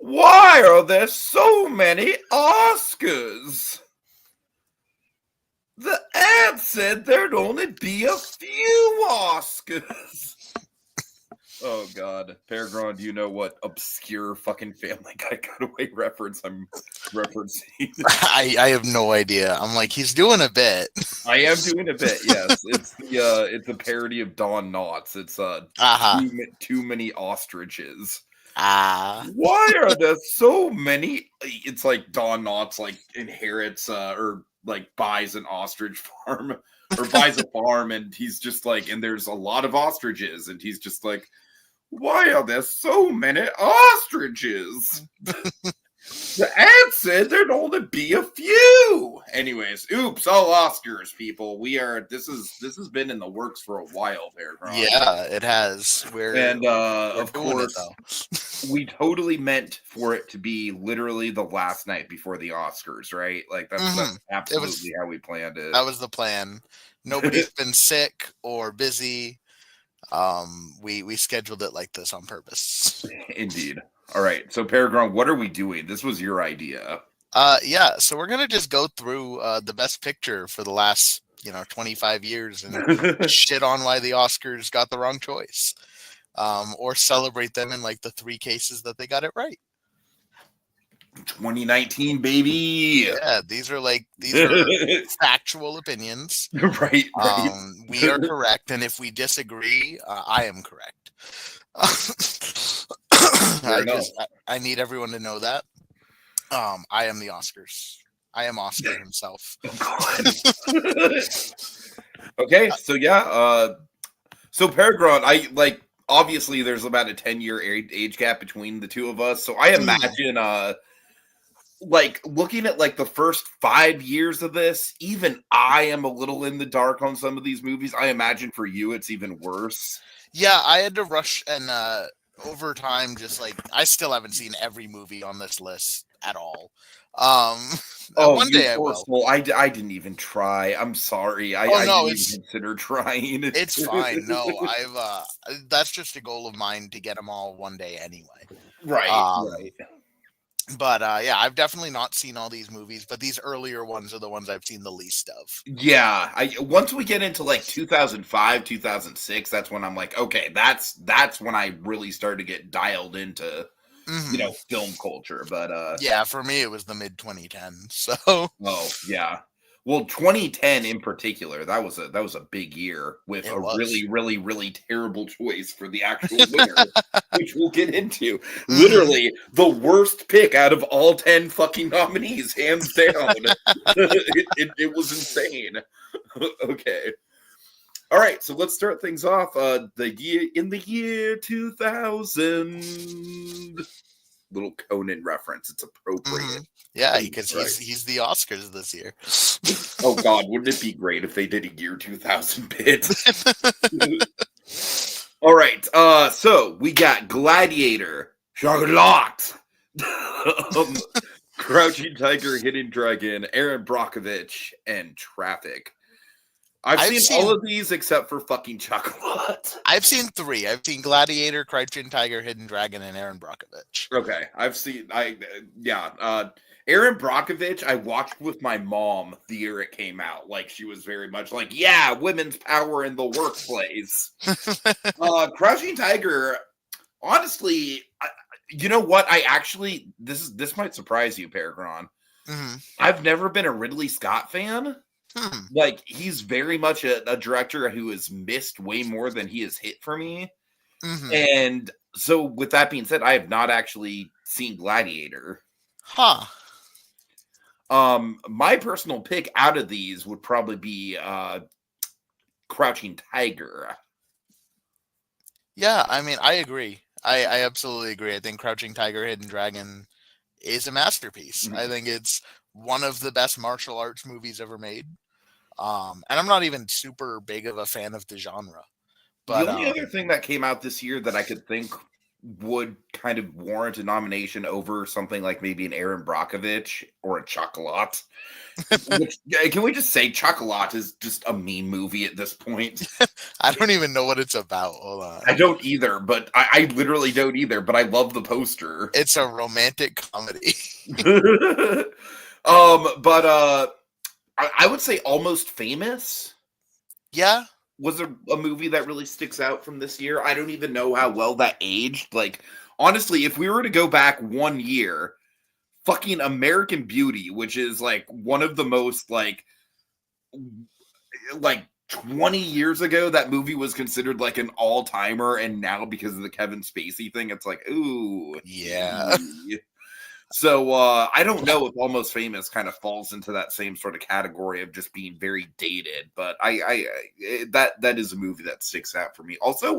Why are there so many Oscars? The ad said there'd only be a few Oscars. Oh, God. PerGron, do you know what obscure fucking Family Guy cutaway reference I'm referencing? I have no idea. I'm like, he's doing a bit. I am doing a bit, yes. It's a parody of Don Knotts. It's too many ostriches. Why are there so many? It's like Don Knotts like inherits or like buys an ostrich farm or buys a farm, and he's just like, and there's a lot of ostriches, and he's just like, why are there so many ostriches? The ad said there'd only be a few. Anyways, oops, all Oscars, people. This has been in the works for a while, PerGron. Yeah, it has. We're of course, it, we totally meant for it to be literally the last night before the Oscars, right? Like that's absolutely how we planned it. That was the plan. Nobody's been sick or busy. We scheduled it like this on purpose. Indeed. All right. So PerGron, what are we doing? This was your idea. Yeah. So we're gonna just go through the best picture for the last 25 years and shit on why the Oscars got the wrong choice, or celebrate them in like the 3 cases that they got it right. 2019, baby. Yeah, these are factual opinions. Right. We are correct, and if we disagree, I am correct. I need everyone to know that. I am the Oscars. I am Oscar himself. Okay, so yeah, so PerGron, obviously there's about a 10-year age gap between the two of us, so I imagine looking at the first 5 years of this, even I am a little in the dark on some of these movies. I imagine for you it's even worse. Yeah, I had to rush, and over time, just I still haven't seen every movie on this list at all. One day I will. Well, I didn't even try. I'm sorry. I didn't even consider trying. It's fine. No, that's just a goal of mine to get them all one day anyway. Right. Right. But yeah, I've definitely not seen all these movies, but these earlier ones are the ones I've seen the least of. Yeah, once we get into 2005, 2006, that's when I'm like, okay, that's when I really started to get dialed into film culture. But yeah, for me it was the mid 2010s. So oh yeah. Well, 2010 in particular, that was a big year with really, really, really terrible choice for the actual winner, which we'll get into. Literally the worst pick out of all 10 fucking nominees, hands down. it was insane. Okay. All right, so let's start things off. In the year 2000. Little Conan reference. It's appropriate. Yeah, because he's the Oscars this year. Oh God, wouldn't it be great if they did a year 2000 bit? All right, so we got Gladiator, Charlotte, Crouching Tiger, Hidden Dragon, Aaron Brockovich, and Traffic. I've seen all of these except for fucking Chocolate. I've seen 3. I've seen Gladiator, Crouching Tiger, Hidden Dragon, and Aaron Brockovich. Okay, Aaron Brockovich, I watched with my mom the year it came out. She was very much yeah, women's power in the workplace. Crouching Tiger, honestly, you know what? This might surprise you, PerGron. I've never been a Ridley Scott fan. He's very much a director who has missed way more than he has hit for me. And so with that being said, I have not actually seen Gladiator. My personal pick out of these would probably be Crouching Tiger. Yeah, I mean, I agree. I absolutely agree. I think Crouching Tiger, Hidden Dragon is a masterpiece. I think it's one of the best martial arts movies ever made. And I'm not even super big of a fan of the genre. But the only other thing that came out this year that I could think would kind of warrant a nomination over something like maybe an Aaron Brockovich or a Chocolat. Can we just say Chocolat is just a meme movie at this point? I don't even know what it's about. Hold on. I don't either, but I literally don't either, but I love the poster. It's a romantic comedy. But I would say Almost Famous. Yeah. Was a movie that really sticks out from this year. I don't even know how well that aged. Like, honestly, if we were to go back 1 year, fucking American Beauty, which is like one of the most like 20 years ago, that movie was considered like an all-timer, and now because of the Kevin Spacey thing, it's like, ooh. Yeah. So I don't know if Almost Famous kind of falls into that same sort of category of just being very dated, but that is a movie that sticks out for me. Also,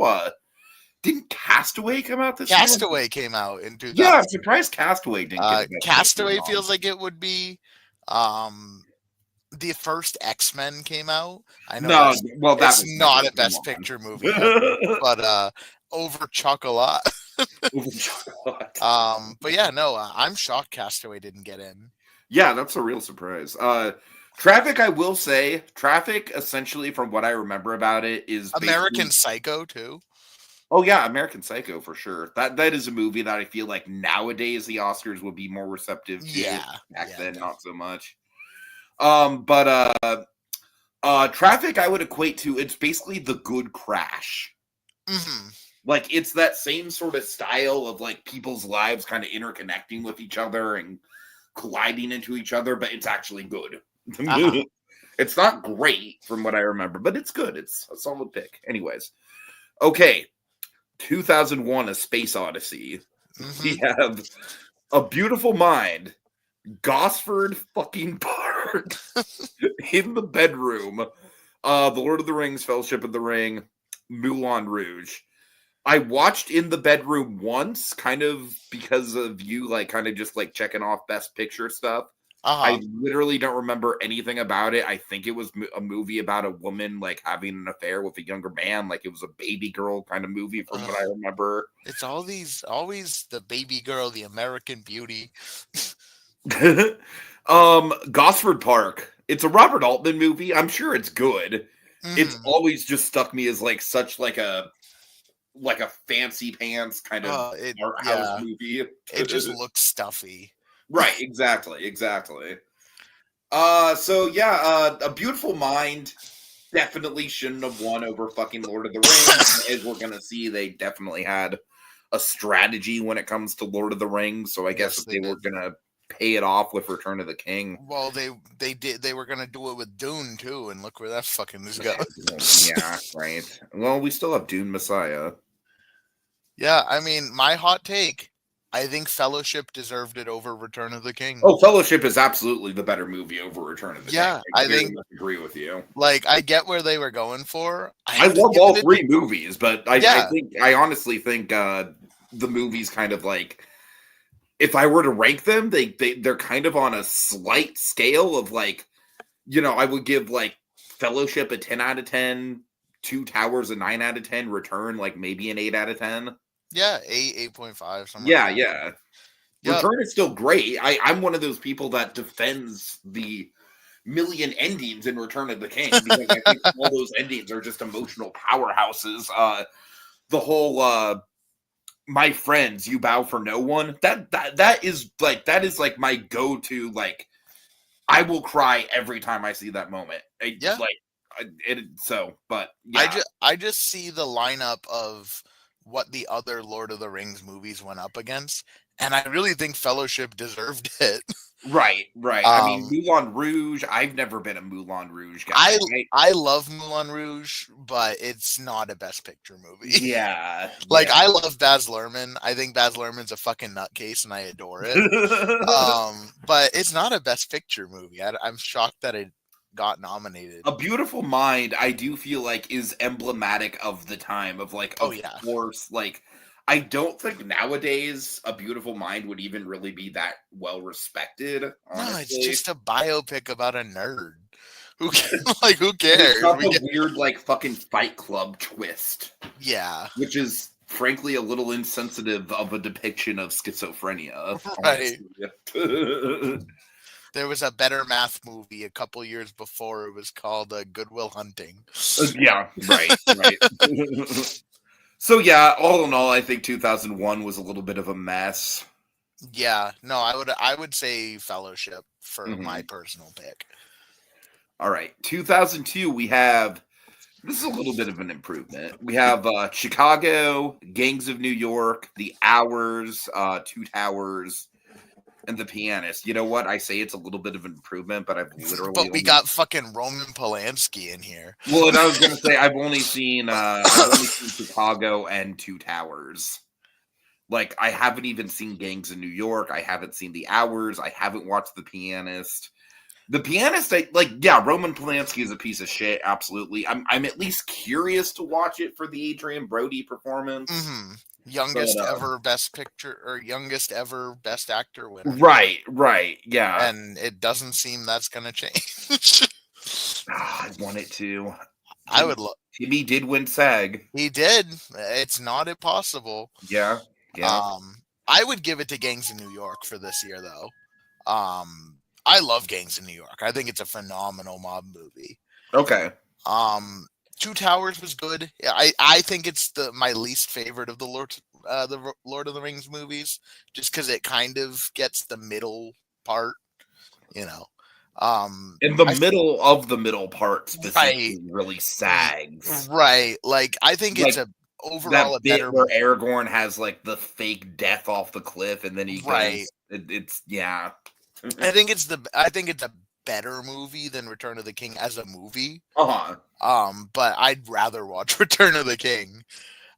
didn't Castaway come out this year? Castaway came out in 2000. Yeah, I'm surprised Castaway didn't get Castaway feels like it would be. The first X-Men came out. I know. No, that's not a Best Picture movie, but over Chocolat. But yeah, no, I'm shocked Castaway didn't get in. Yeah, that's a real surprise. Traffic, I will say, Traffic, essentially, from what I remember about it, is American Psycho too. Oh yeah, American Psycho for sure. That is a movie that I feel like nowadays the Oscars would be more receptive to. Yeah, back then, not so much. Traffic, I would equate to, it's basically The Good Crash. Mm-hmm. Like, it's that same sort of style of, like, people's lives kind of interconnecting with each other and colliding into each other, but it's actually good. Uh-huh. It's not great from what I remember, but it's good. It's a solid pick. Anyways. Okay. 2001, A Space Odyssey. Mm-hmm. We have A Beautiful Mind, Gosford fucking Park, In the Bedroom, The Lord of the Rings, Fellowship of the Ring, Moulin Rouge. I watched In the Bedroom once, kind of because of you, like, kind of just, like, checking off Best Picture stuff. Uh-huh. I literally don't remember anything about it. I think it was a movie about a woman, like, having an affair with a younger man. Like, it was a baby girl kind of movie from what I remember. It's always the baby girl, the American Beauty. Gosford Park. It's a Robert Altman movie. I'm sure it's good. It's always just struck me as, like, such, like a fancy pants kind of art house movie. It just looks stuffy. Right, exactly. So yeah, A Beautiful Mind definitely shouldn't have won over fucking Lord of the Rings. As we're gonna see, they definitely had a strategy when it comes to Lord of the Rings. So I guess if they were gonna pay it off with Return of the King. Well, they did. They were gonna do it with Dune too, and look where that fucking is going. Yeah, right. Well, we still have Dune Messiah. Yeah, I mean, my hot take. I think Fellowship deserved it over Return of the King. Oh, Fellowship is absolutely the better movie over Return of the King. I think agree with you. Like, I get where they were going for. I love all three movies, but I honestly think the movies kind of like, if I were to rank them, they're kind of on a slight scale of, like, you know, I would give, like, Fellowship a 10 out of 10, Two Towers a 9 out of 10, Return like maybe an 8 out of 10. Yeah, 8.5. Something. Yeah. Return is still great. I'm one of those people that defends the million endings in Return of the King because I think all those endings are just emotional powerhouses. The whole My Friends, You Bow for No One. That is like my go-to. Like, I will cry every time I see that moment. I just see the lineup of what the other Lord of the Rings movies went up against, and I really think Fellowship deserved it. Right. I mean, Moulin Rouge, I've never been a Moulin Rouge guy. I love Moulin Rouge, but it's not a Best Picture movie. Yeah. I love Baz Luhrmann. I think Baz Luhrmann's a fucking nutcase, and I adore it. But it's not a Best Picture movie. I'm shocked that it got nominated. A Beautiful Mind, I do feel like, is emblematic of the time of, like, of course, like, I don't think nowadays A Beautiful Mind would even really be that well respected. Honestly. No, it's just a biopic about a nerd. Who cares? It's got the weird, like, fucking Fight Club twist. Yeah. Which is frankly a little insensitive of a depiction of schizophrenia. Right. There was a better math movie a couple years before. It was called Good Will Hunting. Yeah, right. So yeah, all in all, I think 2001 was a little bit of a mess. Yeah, no, I would say Fellowship for my personal pick. All right, 2002 we have, this is a little bit of an improvement. We have Chicago, Gangs of New York, The Hours, Two Towers, and The Pianist. You know what? I say it's a little bit of an improvement, but I've literally But we got fucking Roman Polanski in here. Well, and I was gonna say I've only seen Chicago and Two Towers. Like, I haven't even seen Gangs in New York. I haven't seen The Hours. I haven't watched The Pianist. The Pianist, Roman Polanski is a piece of shit. Absolutely. I'm at least curious to watch it for the Adrian Brody performance. Mm-hmm. Youngest ever Best Picture or youngest ever Best Actor winner. Right. Yeah. And it doesn't seem that's going to change. I want it to. I would love. Timmy did win SAG. He did. It's not impossible. Yeah. I would give it to Gangs in New York for this year, though. I love Gangs in New York. I think it's a phenomenal mob movie. Okay. Two Towers was good. I think it's my least favorite of the Lord of the Rings movies, just because it kind of gets the middle part, you know. In the middle of the middle part specifically really sags. Right. Like, I think it's overall a better where Aragorn has like the fake death off the cliff and then he goes, it's yeah. I think it's a better movie than Return of the King as a movie. But I'd rather watch Return of the King.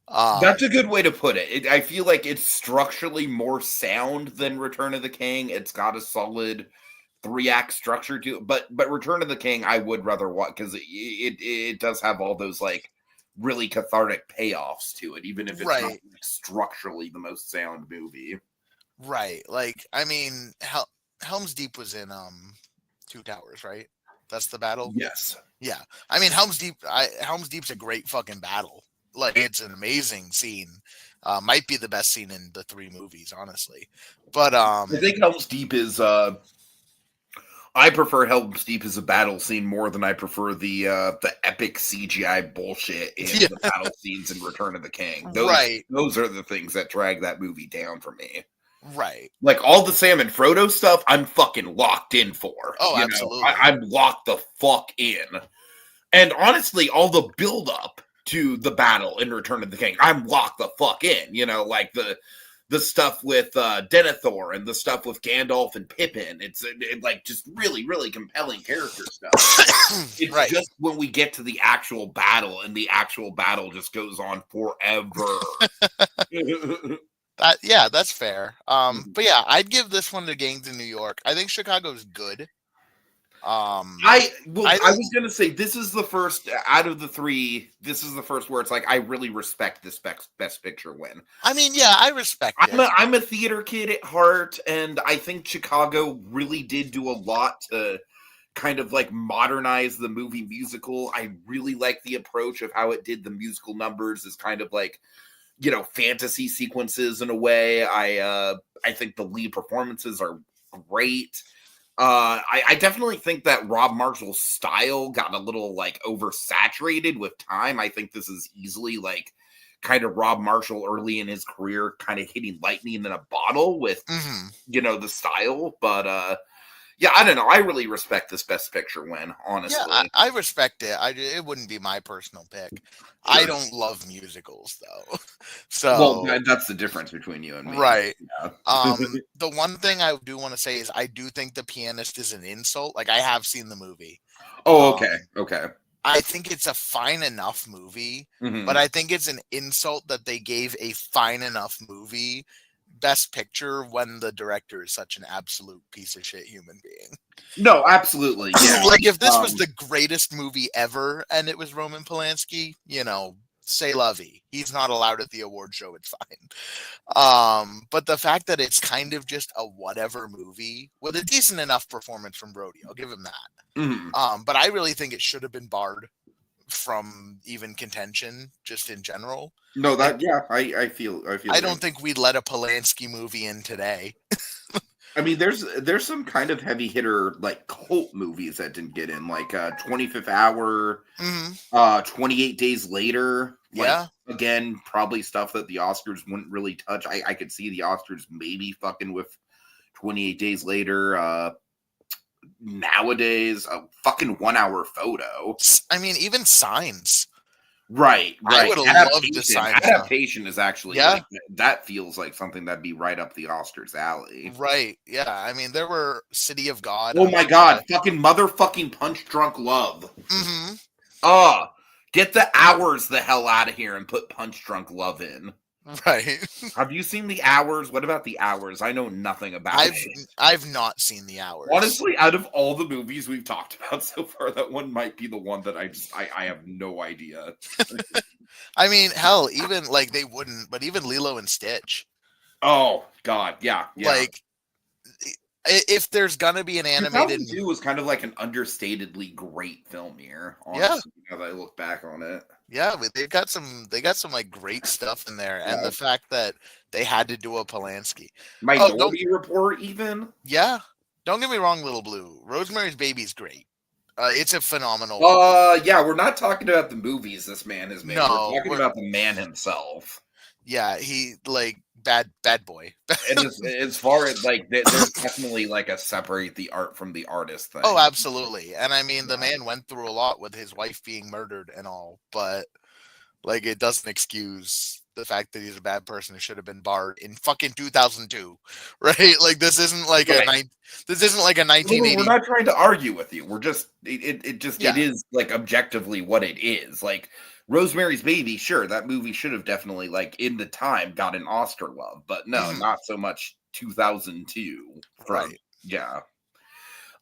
That's a good way to put it. I feel like it's structurally more sound than Return of the King. It's got a solid 3-act structure to it, but Return of the King I would rather watch because it does have all those like really cathartic payoffs to it, even if it's not structurally the most sound movie. Right. Like, I mean, Helm's Deep was in Two Towers, right? That's the battle? Yes. Yeah. I mean, Helm's Deep's a great fucking battle. Like, it's an amazing scene. Might be the best scene in the 3 movies, honestly. But I think Helm's Deep is I prefer Helm's Deep as a battle scene more than I prefer the epic CGI bullshit in the battle scenes in Return of the King. Those are the things that drag that movie down for me. Right. Like, all the Sam and Frodo stuff, I'm fucking locked in for. Oh, absolutely. I'm locked the fuck in. And honestly, all the build-up to the battle in Return of the King, I'm locked the fuck in. You know, like the stuff with Denethor and the stuff with Gandalf and Pippin. It's like just really, really compelling character stuff. It's just when we get to the actual battle, and the actual battle just goes on forever. That's fair. But yeah, I'd give this one to Gangs in New York. I think Chicago's good. I was gonna say this is the first out of the 3. This is the first where it's like I really respect this best picture win. I mean, yeah, I respect it. I'm a theater kid at heart, and I think Chicago really did do a lot to kind of like modernize the movie musical. I really like the approach of how it did the musical numbers as kind of like, you know, fantasy sequences in a way. I think the lead performances are great. I definitely think that Rob Marshall's style got a little like oversaturated with time. I think this is easily like kind of Rob Marshall early in his career, kind of hitting lightning in a bottle with, you know, the style. But yeah, I don't know. I really respect this Best Picture win, honestly. Yeah, I respect it. It wouldn't be my personal pick. Sure. I don't love musicals, though. So, well, that's the difference between you and me. Right. Yeah. The one thing I do want to say is I do think The Pianist is an insult. Like, I have seen the movie. Oh, okay. Okay. I think it's a fine enough movie, but I think it's an insult that they gave a fine enough movie Best Picture when the director is such an absolute piece of shit human being. No, absolutely. Yeah. Like, if this was the greatest movie ever and it was Roman Polanski, you know, say lovey. He's not allowed at the award show. It's fine. But the fact that it's kind of just a whatever movie with a decent enough performance from Brody, I'll give him that. But I really think it should have been barred from even contention, just in general. No, I feel. I don't think we'd let a Polanski movie in today. I mean, there's some kind of heavy hitter like cult movies that didn't get in, like 25th Hour, 28 Days Later. Like, again, probably stuff that the Oscars wouldn't really touch. I could see the Oscars maybe fucking with 28 Days Later. Nowadays, a fucking 1 hour photo. I mean, even Signs. Right. I would have loved the Signs. Adaptation is actually, like, that feels like something that'd be right up the Oscars alley. Right. Yeah. I mean, there were City of God. Oh my God. Fucking motherfucking Punch Drunk Love. Get the Hours the hell out of here and put Punch Drunk Love in. Right. Have you seen The Hours? What about The Hours? I know nothing about it. I've not seen The Hours. Honestly, out of all the movies we've talked about so far, that one might be the one that I have no idea. I mean, hell, even like they wouldn't, but even Lilo and Stitch. Oh God, yeah. Like, if there's gonna be an animated, 2002 was kind of like an understatedly great film year. Honestly, now that I look back on it. Yeah, but they got some like great stuff in there, and the fact that they had to do a Polanski. Minority Report, even. Yeah, don't get me wrong, Little Blue. Rosemary's Baby's great. It's a phenomenal. Yeah, we're not talking about the movies this man has made. No, we're talking about the man himself. Yeah, he like bad boy. And as far as like, there's definitely like a separate the art from the artist thing. Oh, absolutely. And I mean, the man went through a lot with his wife being murdered and all, but like, it doesn't excuse the fact that he's a bad person who should have been barred in fucking 2002, right? Like, this isn't like a 1980. We're not trying to argue with you. We're just it is like objectively what it is. Like, Rosemary's Baby, sure, that movie should have definitely, like, in the time, got an Oscar love, but no, not so much 2002. Right. Yeah.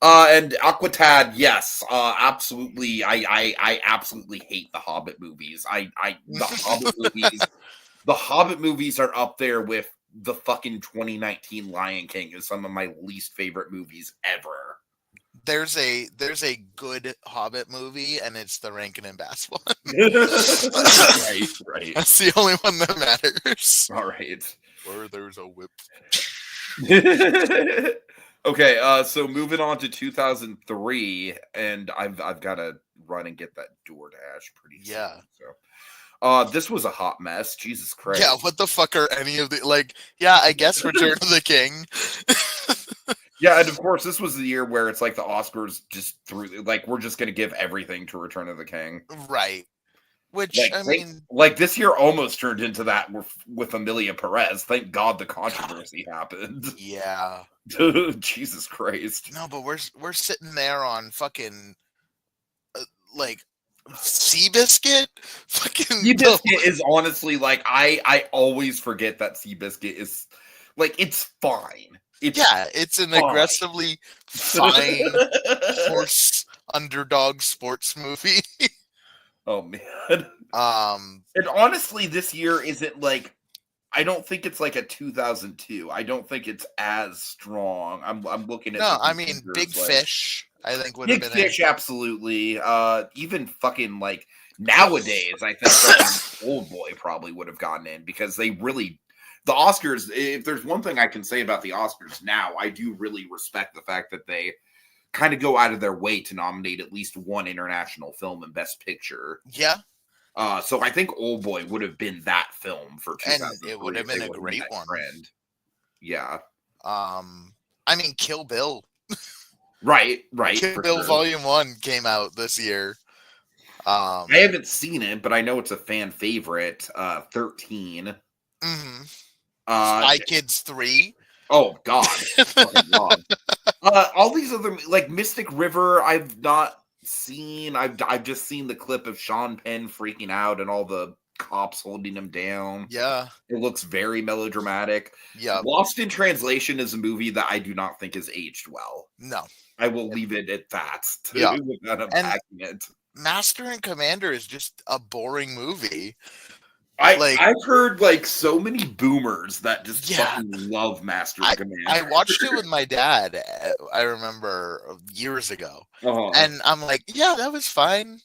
And Aquatad, yes, absolutely. I absolutely hate the Hobbit movies. The Hobbit movies are up there with the fucking 2019 Lion King as some of my least favorite movies ever. There's a good Hobbit movie, and it's the Rankin and Bass one. Right. That's the only one that matters. All right. Where there's a whip. Okay, so moving on to 2003, and I've got to run and get that DoorDash pretty soon. Yeah. So, this was a hot mess. Jesus Christ. Yeah, what the fuck are any of the, like? Yeah, I guess Return of the King. Yeah, and of course, this was the year where it's like the Oscars just threw, like, we're just going to give everything to Return of the King. Right. Which, like, I mean... Like, this year almost turned into that with Emilia Perez. Thank God the controversy happened. Yeah. Jesus Christ. No, but we're sitting there on fucking, like, Seabiscuit? Fucking... Seabiscuit is honestly, like, I always forget that Seabiscuit is, like, it's fine. It's an aggressively fine horse underdog sports movie. Oh man. And honestly, this year isn't like, I don't think it's like a 2002. I don't think it's as strong. I'm looking at. No, I mean Big Fish. I think would Big have been Fish, absolutely. Even fucking like nowadays, I think Old Boy probably would have gotten in because they really. The Oscars, if there's one thing I can say about the Oscars now, I do really respect the fact that they kind of go out of their way to nominate at least one international film in Best Picture. Yeah. So I think Old Boy would have been that film for 2003. And it would have been a great one. Trend. Yeah. I mean, Kill Bill. Right. Kill Bill Volume 1 came out this year. I haven't seen it, but I know it's a fan favorite. 13. Mm-hmm. Spy Kids 3. Oh God. God. All these other, like Mystic River, I've not seen. I've just seen the clip of Sean Penn freaking out and all the cops holding him down. Yeah. It looks very melodramatic. Yeah. Lost in Translation is a movie that I do not think has aged well. No. I will leave it at that. Yeah. Without unpacking it. Master and Commander is just a boring movie. I've heard like so many boomers that just fucking love Master and Commander. I watched it with my dad. I remember years ago, and I'm like, yeah, that was fine.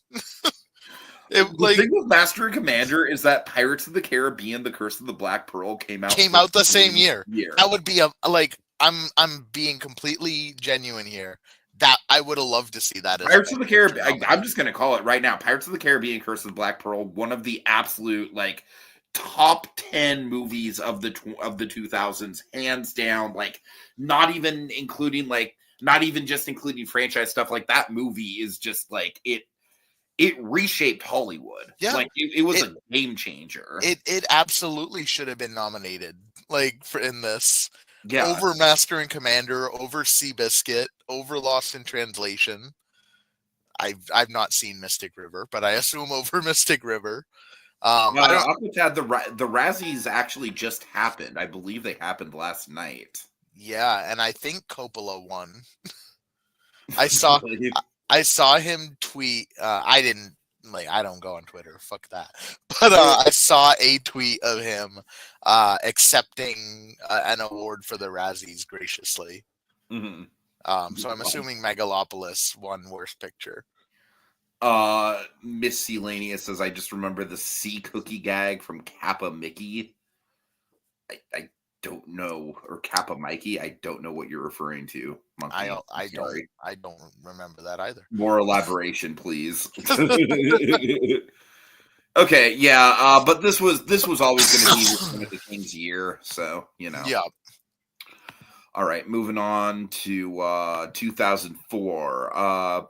The thing with Master and Commander is that Pirates of the Caribbean: The Curse of the Black Pearl came out the same year. That would be I'm being completely genuine here. That I would have loved to see that. Pirates of the Caribbean. I'm just gonna call it right now. Pirates of the Caribbean: Curse of the Black Pearl, one of the absolute top 10 movies of the 2000s, hands down. Not even just including franchise stuff. That movie is just it reshaped Hollywood. Yeah, it was a game changer. It absolutely should have been nominated in this. Yeah. Over Master and Commander, over Seabiscuit, over Lost in Translation. I've not seen Mystic River, but I assume over Mystic River. The Razzies actually just happened. I believe they happened last night. Yeah, and I think Coppola won. I saw him tweet. I didn't I don't go on Twitter. Fuck that. But I saw a tweet of him accepting an award for the Razzies graciously. Mm-hmm. So I'm assuming Megalopolis won Worst Picture. Miscellaneous says, I just remember the sea cookie gag from Kappa Mickey. I don't know, or Kappa Mikey. I don't know what you're referring to. Monkey. I don't remember that either. More elaboration, please. Okay, yeah, but this was always going to be one of the King's year, so Yeah. All right, moving on to 2004.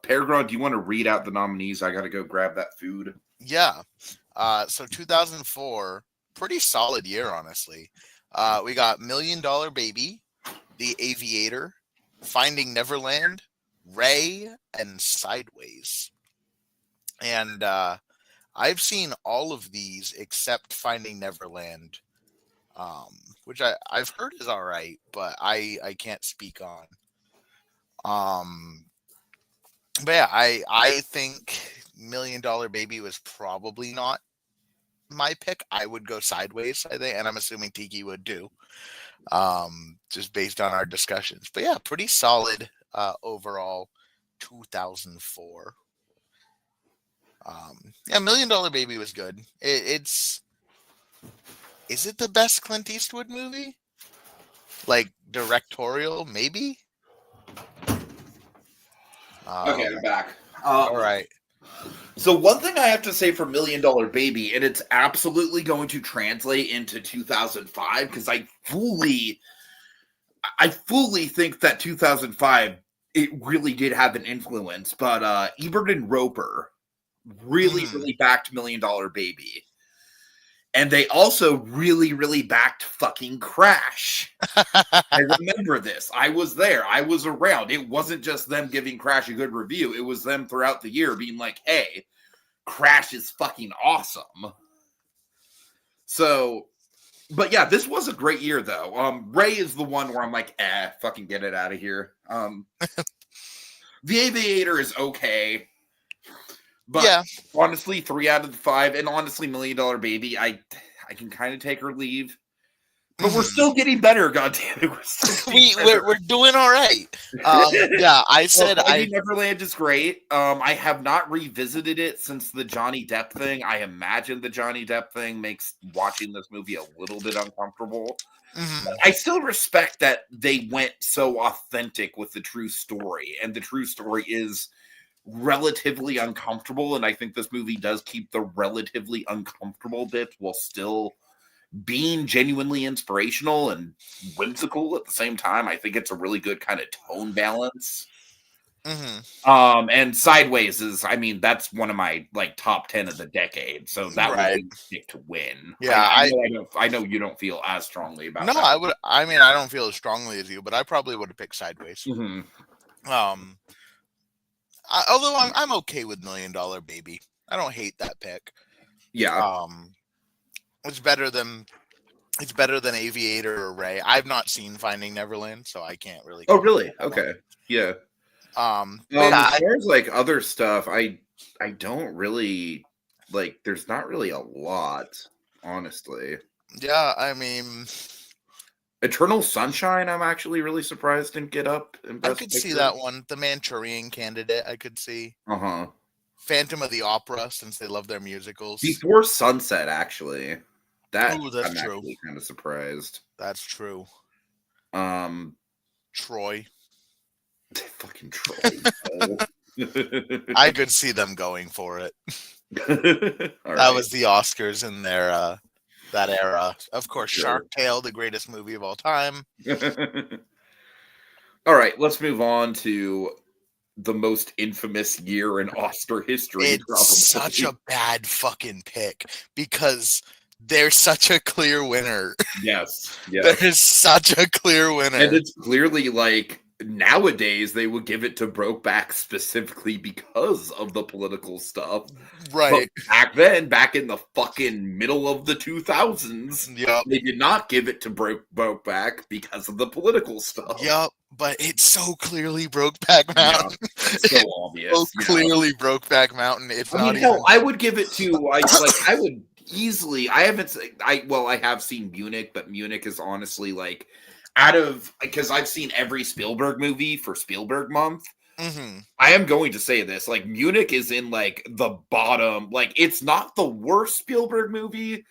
PerGron, do you want to read out the nominees? I got to go grab that food. Yeah. So 2004, pretty solid year, honestly. We got $1 Million Baby, The Aviator, Finding Neverland, Ray, and Sideways. And I've seen all of these except Finding Neverland, which I've heard is all right, but I can't speak on. But yeah, I think $1 Million Baby was probably not my pick. I would go Sideways, I think, and I'm assuming Tiki would too, just based on our discussions. But yeah, pretty solid overall 2004. Yeah, $1 Million Baby was good. Is it the best Clint Eastwood movie? Directorial, maybe? Okay, I'm back. All right. So one thing I have to say for $1 Million Baby, and it's absolutely going to translate into 2005, because I fully think that 2005, it really did have an influence, but Ebert and Roper really backed $1 Million Baby. And they also really backed fucking Crash. I remember this. I was there. I was around. It wasn't just them giving Crash a good review. It was them throughout the year being like, hey, Crash is fucking awesome. So, but yeah, this was a great year, though. Ray is the one where I'm like, fucking get it out of here. The Aviator is okay. But yeah, honestly, 3 out of the 5, and honestly, $1 Million Baby, I can kind of take or leave. But we're still getting better, goddammit. We're doing all right. Yeah, I said Neverland is great. I have not revisited it since the Johnny Depp thing. I imagine the Johnny Depp thing makes watching this movie a little bit uncomfortable. Mm-hmm. I still respect that they went so authentic with the true story, and the true story is relatively uncomfortable, and I think this movie does keep the relatively uncomfortable bits while still being genuinely inspirational and whimsical at the same time. I think it's a really good kind of tone balance. Mm-hmm. And Sideways is, that's one of my top 10 of the decade, so that would pick to win. Yeah, I know you don't feel as strongly about. No, that. I don't feel as strongly as you, but I probably would have picked Sideways. Mm-hmm. Although I'm okay with $1 Million Baby. I don't hate that pick. Yeah. It's better than Aviator or Ray. I've not seen Finding Neverland, so I can't really. Oh, really? Okay. Yeah. As far as other stuff, I don't really there's not really a lot, honestly. Yeah, Eternal Sunshine, I'm actually really surprised didn't get up. I could see that one. The Manchurian Candidate, I could see. Phantom of the Opera, since they love their musicals. Before Sunset, actually. That Ooh, that's I'm true. actually kind of surprised. That's true. Troy. Fucking Troy. I could see them going for it. That was the Oscars in their that era. Of course, sure. Shark Tale, the greatest movie of all time. All right, let's move on to the most infamous year in Oscar history. It's such a bad fucking pick because there's such a clear winner. Yes. There is such a clear winner. And it's clearly like nowadays they would give it to Brokeback specifically because of the political stuff. Right. But back then, back in the fucking middle of the 2000s, they did not give it to Brokeback because of the political stuff. Yep. But it's so clearly Brokeback Mountain. Yeah, it's so obvious. So clearly Brokeback Mountain. It's I mean, hell, I would give it to I would easily. I have seen Munich, but Munich is honestly like because I've seen every Spielberg movie for Spielberg month. Mm-hmm. I am going to say this: like Munich is in like the bottom. Like it's not the worst Spielberg movie.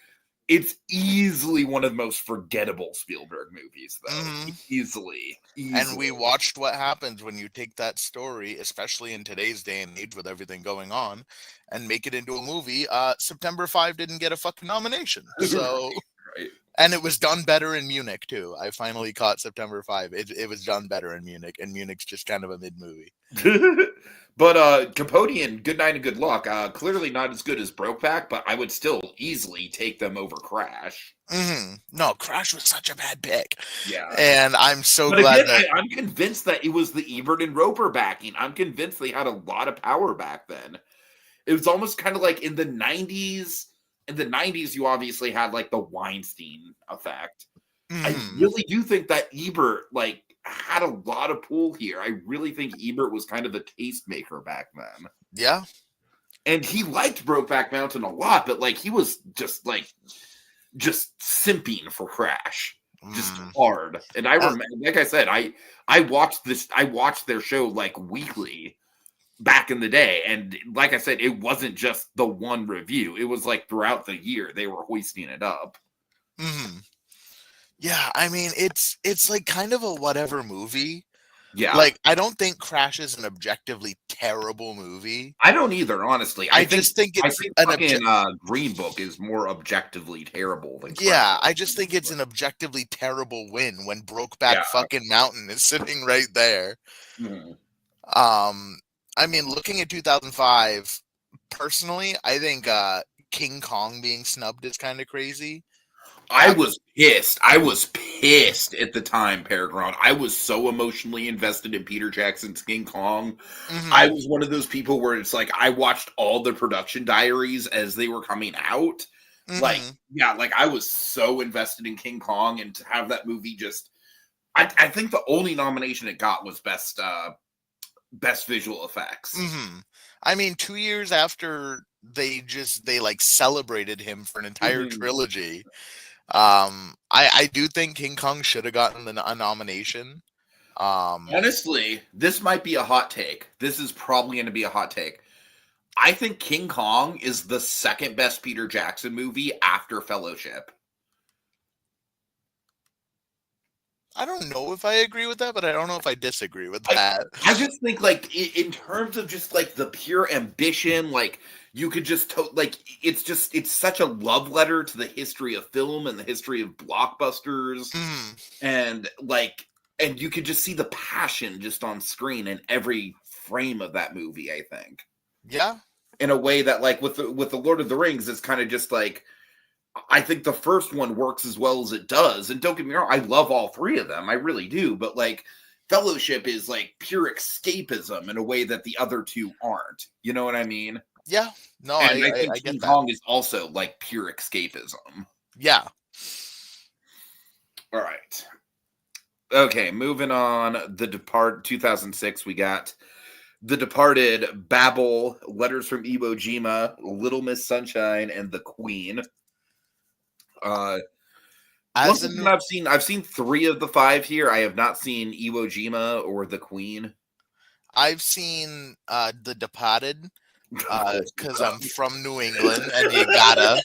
It's easily one of the most forgettable Spielberg movies, though. Mm-hmm. Easily. And we watched what happens when you take that story, especially in today's day and age with everything going on, and make it into a movie. September 5 didn't get a fucking nomination. So, right. And it was done better in Munich, too. I finally caught September 5. It was done better in Munich, and Munich's just kind of a mid-movie. But Capodian, Good Night and Good Luck, clearly not as good as Brokeback, but I would still easily take them over Crash. Mm-hmm. No, Crash was such a bad pick. Yeah. And I'm so glad that... I'm convinced that it was the Ebert and Roper backing. I'm convinced they had a lot of power back then. It was almost kind of like in the 90s. In the 90s, you obviously had like the Weinstein effect. I really do think that Ebert like had a lot of pull here. I really think Ebert was kind of the tastemaker back then. Yeah. And he liked Brokeback Mountain a lot, but like he was just simping for Crash. Just hard. And I remember, like I said, I watched their show like weekly back in the day, and like I said, it wasn't just the one review. It was like throughout the year they were hoisting it up. Yeah, I mean it's like kind of a whatever movie. Yeah, like I don't think Crash is an objectively terrible movie. I don't either, honestly. I just think it's Green Book is more objectively terrible than Crash. Yeah, I just think it's an objectively terrible win when Brokeback fucking Mountain is sitting right there. I mean, looking at 2005, personally, I think King Kong being snubbed is kind of crazy. I was pissed. I was pissed at the time, PerGron. I was so emotionally invested in Peter Jackson's King Kong. I was one of those people where it's like I watched all the production diaries as they were coming out. Like I was so invested in King Kong, and to have that movie just... I think the only nomination it got was Best Visual Effects. I mean, 2 years after they like celebrated him for an entire trilogy, I do think King Kong should have gotten a nomination. Honestly, this might be a hot take. This is probably going to be a hot take. I think King Kong is the second best Peter Jackson movie after Fellowship. I don't know if I agree with that, but I don't know if I disagree with that. I just think, like, in terms of just, like, the pure ambition, like, you could just, it's such a love letter to the history of film and the history of blockbusters. And, like, and you could just see the passion just on screen in every frame of that movie, I think. Yeah. In a way that, like, with the Lord of the Rings, it's kind of just, like, I think the first one works as well as it does. And don't get me wrong, I love all three of them. I really do. But, like, Fellowship is, like, pure escapism in a way that the other two aren't. You know what I mean? Yeah. No, and I think King Kong is also, like, pure escapism. Yeah. All right. Okay, moving on. 2006, we got The Departed, Babel, Letters from Iwo Jima, Little Miss Sunshine, and The Queen. I've seen 3 of the 5 here. I have not seen Iwo Jima or The Queen. I've seen The Departed. because I'm from New England, and you gotta.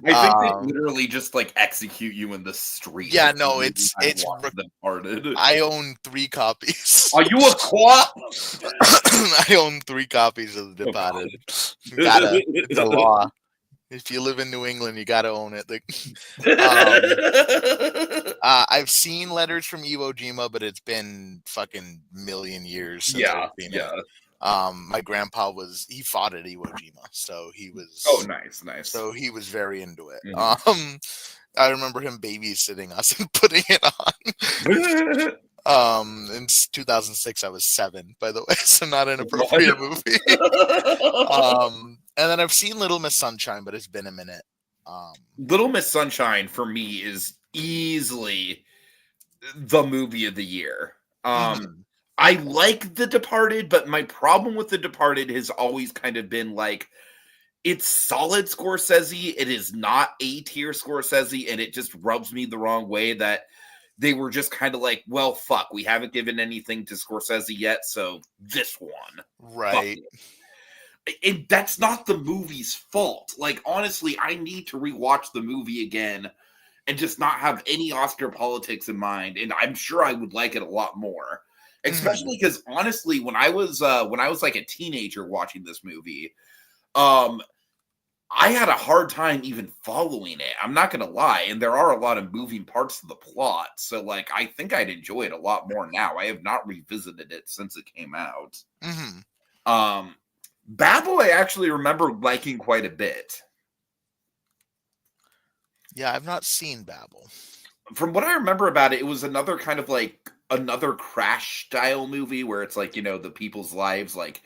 I think they literally just like execute you in the street. Yeah, no, it's Departed. I own 3 copies. Are you a co-op? I own 3 copies of The Departed. It's a law. If you live in New England, you gotta own it. I've seen Letters from Iwo Jima, but it's been fucking million years since I've seen it. My grandpa he fought at Iwo Jima, so he was. Oh, nice. So he was very into it. Mm-hmm. I remember him babysitting us and putting it on. In 2006, I was 7, by the way, so not an appropriate movie. And then I've seen Little Miss Sunshine, but it's been a minute. Little Miss Sunshine for me is easily the movie of the year. I like The Departed, but my problem with The Departed has always kind of been like, it's solid Scorsese. It is not A-tier Scorsese, and it just rubs me the wrong way that they were just kind of like, well, fuck, we haven't given anything to Scorsese yet, so this one. Right. And that's not the movie's fault. Like, honestly, I need to rewatch the movie again and just not have any Oscar politics in mind, and I'm sure I would like it a lot more. Especially because, honestly, when I was like a teenager watching this movie, I had a hard time even following it. I'm not going to lie. And there are a lot of moving parts to the plot. So, like, I think I'd enjoy it a lot more now. I have not revisited it since it came out. Babel, I actually remember liking quite a bit. Yeah, I've not seen Babel. From what I remember about it, it was another kind of like another Crash style movie where it's like, you know, the people's lives like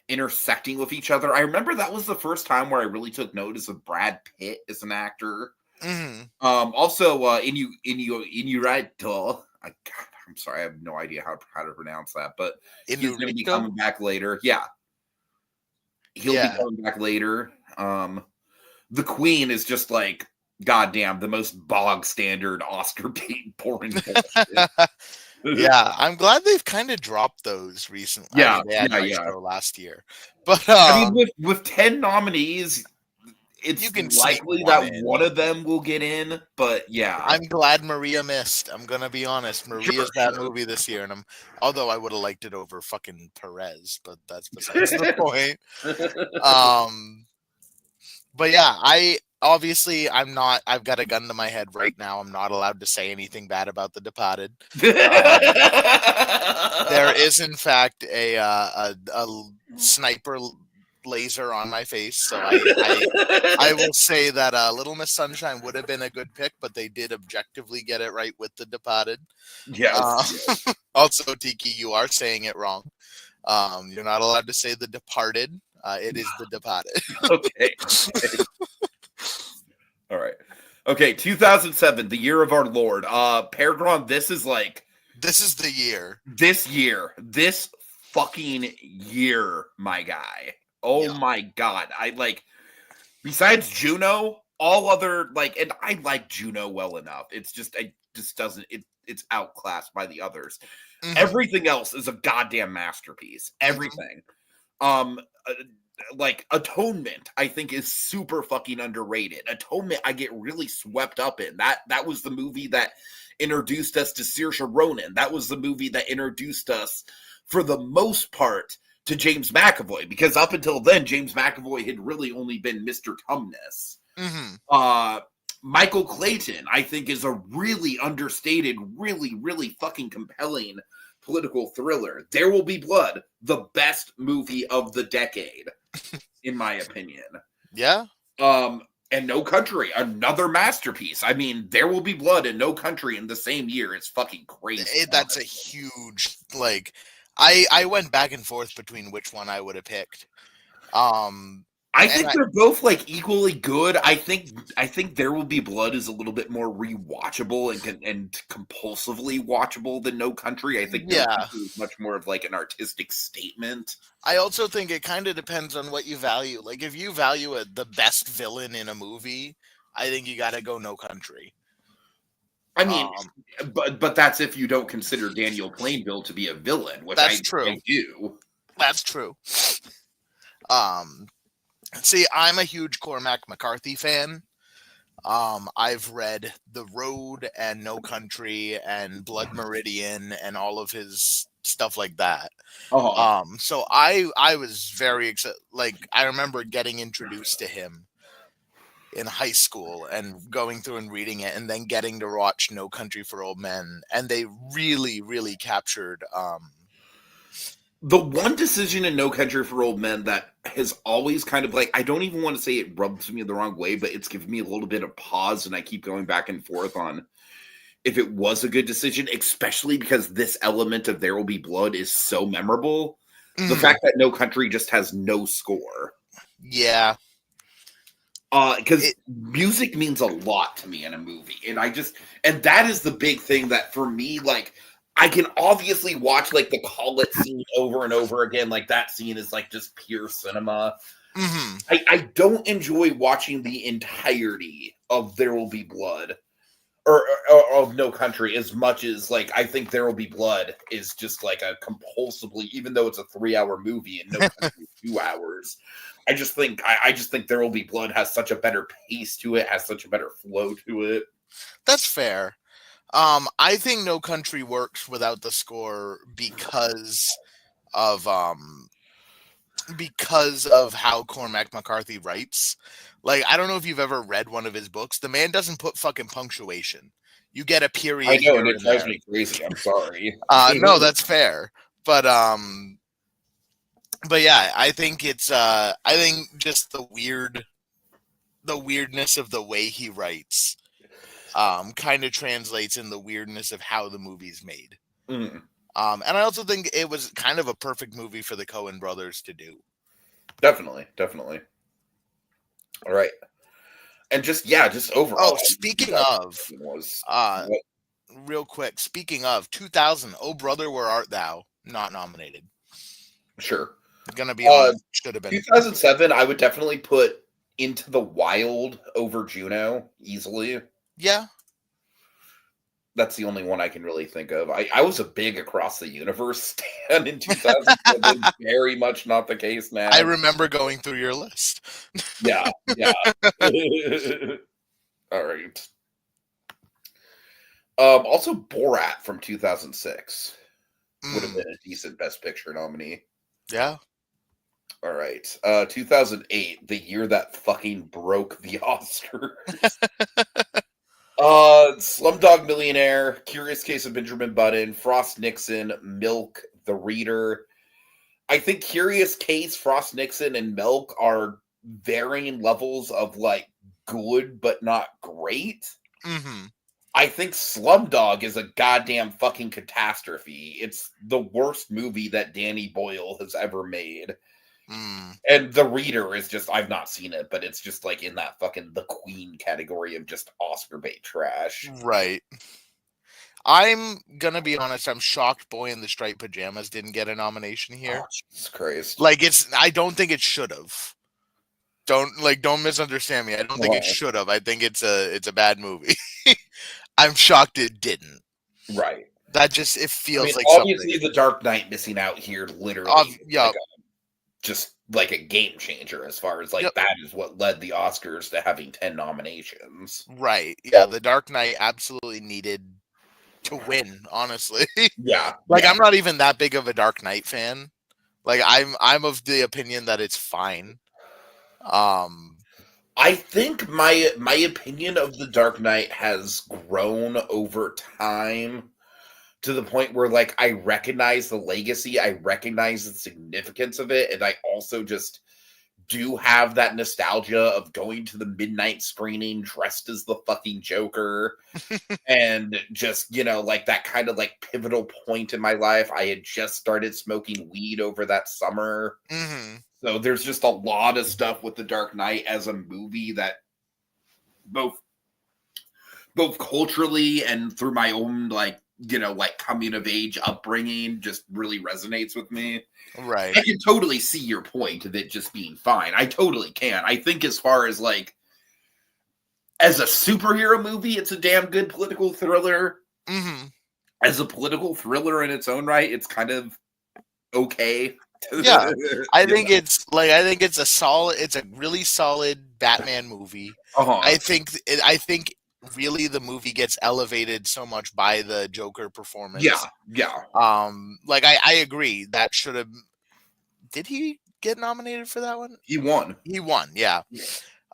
intersecting with each other. I remember that was the first time where I really took notice of Brad Pitt as an actor. Also, Inurito. I'm sorry, I have no idea how to pronounce that, but he's going to be coming back later. Yeah, he'll be coming back later. The Queen is just like, goddamn, the most bog standard Oscar bait pouring bullshit. Yeah, I'm glad they've kind of dropped those recently. Yeah, they had last year, but I mean, with 10 nominees, it's you can likely that one of them will get in. But yeah, I'm glad Maria missed. I'm gonna be honest, Maria's that movie this year, and although I would have liked it over fucking Perez, but that's besides the point. But yeah, I've got a gun to my head right now. I'm not allowed to say anything bad about The Departed. There is, in fact, a sniper laser on my face, so I will say that Little Miss Sunshine would have been a good pick, but they did objectively get it right with The Departed. Yes. Also, Tiki, you are saying it wrong. You're not allowed to say The Departed. It is The Departed. Okay. All right. Okay, 2007, the year of our Lord. PerGron, this is the year. This fucking year, my guy. Oh my God. Besides Juno, all other, and I like Juno well enough. It's outclassed by the others. Everything else is a goddamn masterpiece. Everything. Atonement, I think, is super fucking underrated. Atonement, I get really swept up in. That was the movie that introduced us to Saoirse Ronan. That was the movie that introduced us, for the most part, to James McAvoy, because up until then, James McAvoy had really only been Mr. Tumnus. Michael Clayton, I think, is a really understated, really, really fucking compelling political thriller. There Will Be Blood, the best movie of the decade, in my opinion. Yeah. And No Country, another masterpiece. I mean, There Will Be Blood and No Country in the same year. It's fucking crazy. That's a huge, I went back and forth between which one I would have picked. I think they're both equally good. I think There Will Be Blood is a little bit more rewatchable and compulsively watchable than No Country. I think No Country is much more of an artistic statement. I also think it kind of depends on what you value. If you value the best villain in a movie, I think you got to go No Country. I mean, but that's if you don't consider Daniel Plainville to be a villain, which I do. That's true. See, I'm a huge Cormac McCarthy fan. I've read The Road and No Country and Blood Meridian and all of his stuff like that. So I was very excited. Like, I remember getting introduced to him in high school and going through and reading it, and then getting to watch No Country for Old Men, and they really, really captured. The one decision in No Country for Old Men that has always kind of like, I don't even want to say it rubs me the wrong way, but it's given me a little bit of pause, and I keep going back and forth on if it was a good decision, especially because this element of There Will Be Blood is so memorable. The fact that No Country just has no score. Yeah. Because music means a lot to me in a movie. And that is the big thing that for me, like, I can obviously watch like the Call It scene over and over again. Like that scene is like just pure cinema. I don't enjoy watching the entirety of There Will Be Blood or of No Country as much as like I think There Will Be Blood is just like a compulsively, even though it's a 3-hour movie and No Country is 2 hours. I just think There Will Be Blood has such a better pace to it, has such a better flow to it. That's fair. I think No Country works without the score because of how Cormac McCarthy writes. Like, I don't know if you've ever read one of his books. The man doesn't put fucking punctuation. You get a period. I know, and it drives me crazy. I'm sorry. No, that's fair. But yeah, I think it's I think just the weirdness of the way he writes kind of translates in the weirdness of how the movie's made. And I also think it was kind of a perfect movie for the Coen brothers to do. Definitely. All right. And just overall. Oh, speaking of, real quick, speaking of 2000, Oh Brother, Where Art Thou? Not nominated. Sure. Gonna be on, should have been. 2007, I would definitely put Into the Wild over Juno easily. Yeah. That's the only one I can really think of. I was a big Across the Universe stan in 2007. Very much not the case now. I remember going through your list. Yeah. All right. Also, Borat from 2006 would have been a decent Best Picture nominee. Yeah. All right. 2008, the year that fucking broke the Oscar. Slumdog Millionaire, Curious Case of Benjamin Button, Frost Nixon, Milk, The Reader. I think Curious Case, Frost Nixon, and Milk are varying levels of like good but not great. I think Slumdog is a goddamn fucking catastrophe. It's the worst movie that Danny Boyle has ever made. And The Reader is just, I've not seen it, but it's just like in that fucking The Queen category of just Oscar bait trash. Right. I'm gonna be honest, I'm shocked Boy in the Striped Pajamas didn't get a nomination here. Oh, Jesus Christ. Like, I don't think it should have. Don't misunderstand me. I don't think it should have. I think it's a bad movie. I'm shocked it didn't. Right. That just, it feels like obviously something. The Dark Knight missing out here literally just like a game changer as far as like that is what led the Oscars to having 10 nominations. Right. Yeah, The Dark Knight absolutely needed to win, honestly. Yeah. Like, I'm not even that big of a Dark Knight fan. Like, I'm of the opinion that it's fine. I think my opinion of The Dark Knight has grown over time to the point where, like, I recognize the legacy, I recognize the significance of it, and I also just do have that nostalgia of going to the midnight screening dressed as the fucking Joker, and just, you know, like, that kind of, like, pivotal point in my life. I had just started smoking weed over that summer. So there's just a lot of stuff with The Dark Knight as a movie that both culturally and through my own, like, you know, like coming of age upbringing just really resonates with me. Right. I can totally see your point of it just being fine. I totally can. I think as far as like, as a superhero movie, it's a damn good political thriller. As a political thriller in its own right, it's kind of okay. Yeah, I think it's a really solid Batman movie. I think really the movie gets elevated so much by the Joker performance. Yeah. I agree that should have. Did he get nominated for that one? He won. He won, yeah.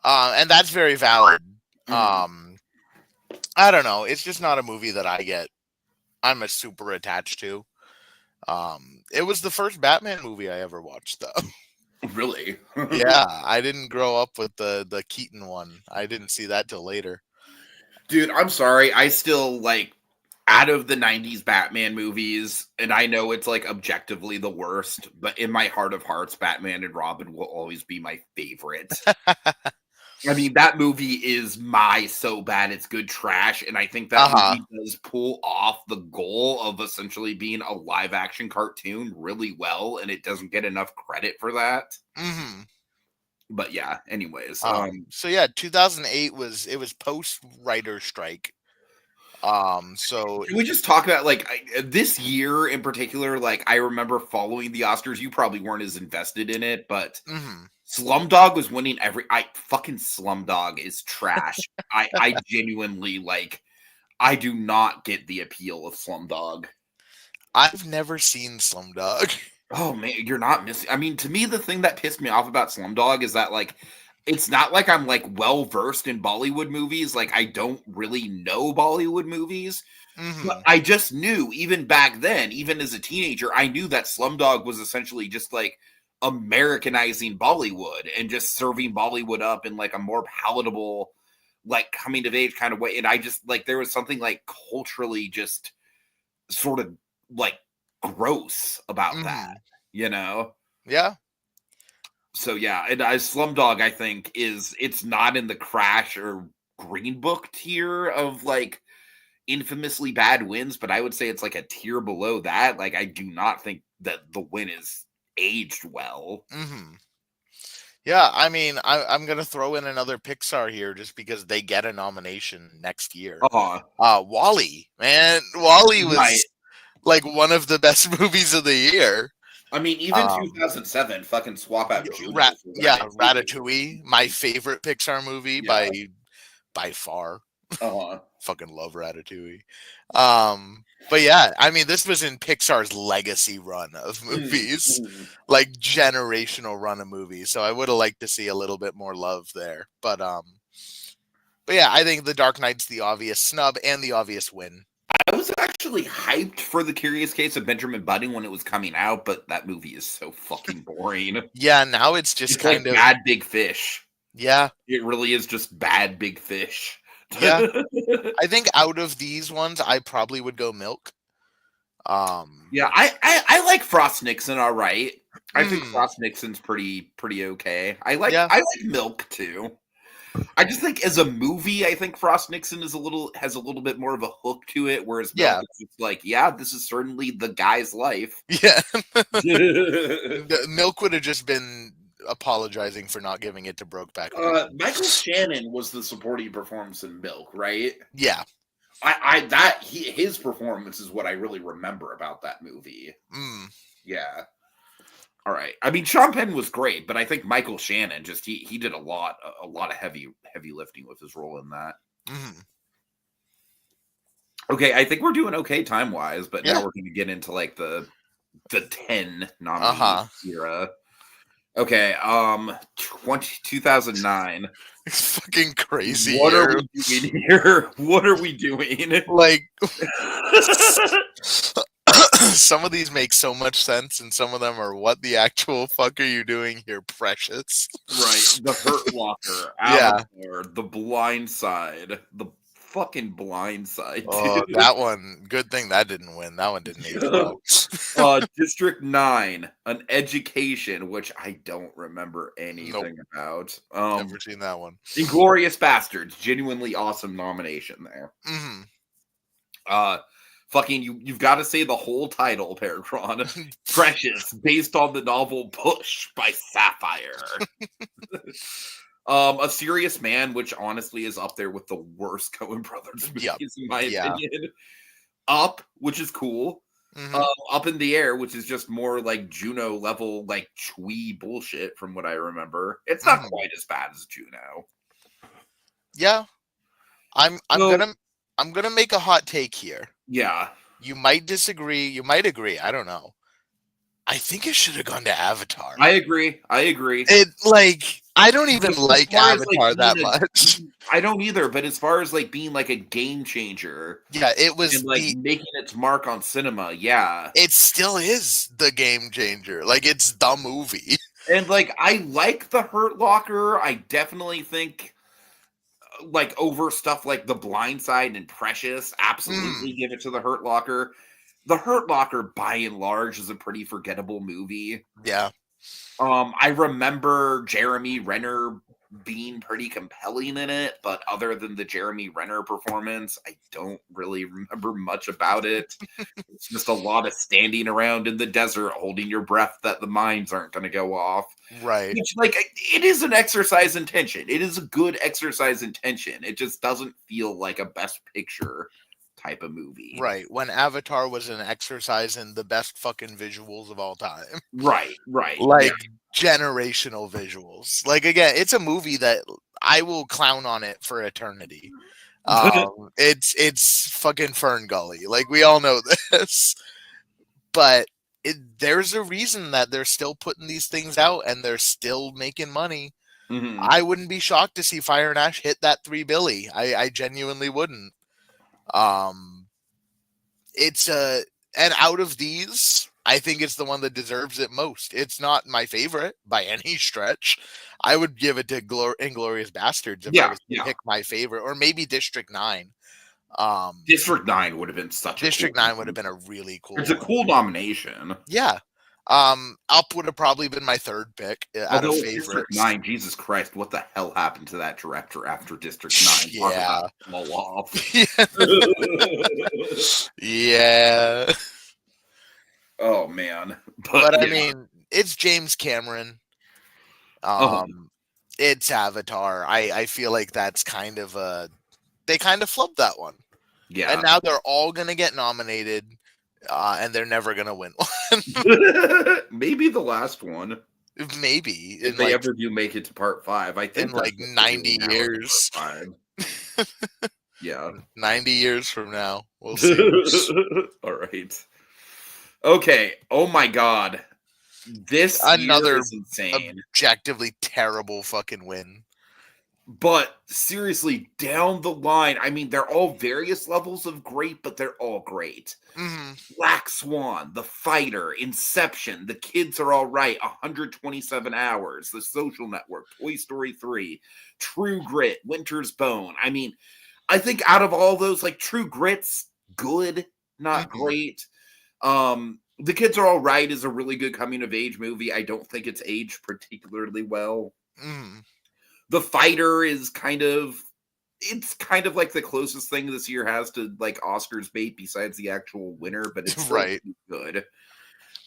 And that's very valid. I don't know. It's just not a movie that I'm a super attached to. It was the first Batman movie I ever watched, though. Really? Yeah, I didn't grow up with the Keaton one. I didn't see that till later. Dude, I'm sorry. I still out of the 90s Batman movies, and I know it's objectively the worst, but in my heart of hearts, Batman and Robin will always be my favorite. I mean, that movie is so bad it's good trash, and I think that movie does pull off the goal of essentially being a live action cartoon really well, and it doesn't get enough credit for that. But yeah, anyways. So yeah, 2008 was post writer strike. So can we just talk about this year in particular? I remember following the Oscars. You probably weren't as invested in it, but Slumdog was winning fucking Slumdog is trash. I genuinely I do not get the appeal of Slumdog. I've never seen Slumdog. Oh man, you're not missing. I mean, to me, the thing that pissed me off about Slumdog is that it's not like I'm well versed in Bollywood movies. I don't really know Bollywood movies. But I just knew, even back then, even as a teenager, I knew that Slumdog was essentially just Americanizing Bollywood and just serving Bollywood up in a more palatable, coming of age kind of way. And I just there was something culturally just sort of gross about that, Yeah. So yeah, and Slumdog, I think, it's not in the Crash or Green Book tier of infamously bad wins, but I would say it's a tier below that. I do not think that the win is aged well. Yeah, I mean, I'm gonna throw in another Pixar here just because they get a nomination next year. WALL-E, man, WALL-E was one of the best movies of the year. I mean, even 2007, fucking swap out Ratatouille, my favorite Pixar movie by far. Fucking love Ratatouille. But yeah, I mean, this was in Pixar's legacy run of movies, generational run of movies. So I would have liked to see a little bit more love there. But yeah, I think The Dark Knight's the obvious snub and the obvious win. I was actually hyped for The Curious Case of Benjamin Button when it was coming out, but that movie is so fucking boring. Yeah, now it's just kind of Bad Big Fish. Yeah. It really is just Bad Big Fish. Yeah. I think out of these ones, I probably would go Milk. Yeah, I like Frost Nixon all right. I think Frost Nixon's pretty okay. I like Milk too. I just think as a movie, I think Frost Nixon has a little bit more of a hook to it, whereas Milk is just this is certainly the guy's life. Yeah. Milk would have just been apologizing for not giving it to Brokeback. Michael Shannon was the supporting performance in Milk, right? Yeah. His performance is what I really remember about that movie. Yeah. All right. I mean, Sean Penn was great, but I think Michael Shannon just he did a lot of heavy lifting with his role in that. Okay, I think we're doing okay time wise, but now we're going to get into the 10 nominees era. Okay, 2009. It's fucking crazy. What are we doing here? What are we doing? Some of these make so much sense, and some of them are, what the actual fuck are you doing here, precious? Right. The Hurt Locker. Avatar, The Blind Side. The fucking Blind Side. Oh, that one. Good thing that didn't win. That one didn't even District 9, An Education, which I don't remember anything about. Never seen that one. Inglourious Bastards. Genuinely awesome nomination there. Fucking, you've got to say the whole title, PerGron. Precious, based on the novel Push by Sapphire. A Serious Man, which honestly is up there with the worst Coen Brothers movies, in my opinion. Up, which is cool. Mm-hmm. Up in the Air, which is just more like Juno level, like twee bullshit from what I remember. It's not quite as bad as Juno. Yeah, I'm So, gonna make a hot take here. yeah. You might disagree. You might agree. I don't know. I think it should have gone to Avatar. I agree. I don't even As like far as, like, Avatar that much. I don't either, but as far as like being like a game changer Yeah, it was and like making its mark on cinema, yeah. it still is the game changer. Like, it's the movie. And like I like the Hurt Locker. I definitely think like over stuff like The Blind Side and Precious, absolutely give it to the Hurt Locker. The Hurt Locker, by and large, is a pretty forgettable movie. Yeah. I remember Jeremy Renner being pretty compelling in it, but other than the Jeremy Renner performance, I don't really remember much about it. It's just a lot of standing around in the desert, holding your breath that the mines aren't going to go off. Right. Which, like, it is an exercise in tension. It is a good exercise in tension. It just doesn't feel like a Best Picture type of movie. Right. When Avatar was an exercise in the best fucking visuals of all time. Right. Like, generational visuals. Like, again, it's a movie that I will clown on it for eternity. It's fucking Fern Gully. Like, we all know this. But there's a reason that they're still putting these things out and they're still making money. Mm-hmm. I wouldn't be shocked to see Fire and Ash hit that $3 billion. I genuinely wouldn't. It's and out of these, I think it's the one that deserves it most. It's not my favorite by any stretch. I would give it to Inglourious Bastards if I was to pick my favorite, or maybe District 9. District 9 would have been such District 9 would have been a really cool. It's a cool nomination. Yeah. Up would have probably been my third pick out of favorites. District 9, Jesus Christ, what the hell happened to that director after District 9? Yeah. Fall off. Yeah. Oh man. But I mean, it's James Cameron. It's Avatar. I feel like that's kind of they kind of flubbed that one. Yeah. And now they're all gonna get nominated. And they're never gonna win one. Maybe the last one. Maybe if they ever do make it to part 5. I think in like 90 years. Yeah, 90 years from now, we'll see. All right. Okay. Oh my God, this another year is insane. Objectively terrible fucking win. But seriously, down the line, I mean, they're all various levels of great, but they're all great. Mm-hmm. Black Swan, The Fighter, Inception, The Kids Are All Right, 127 Hours, The Social Network, Toy Story 3, True Grit, Winter's Bone. I mean, I think out of all those, like, True Grit's good, not great. The Kids Are All Right is a really good coming-of-age movie. I don't think it's aged particularly well. The Fighter is kind of like the closest thing this year has to like Oscars bait besides the actual winner, but it's right. Good.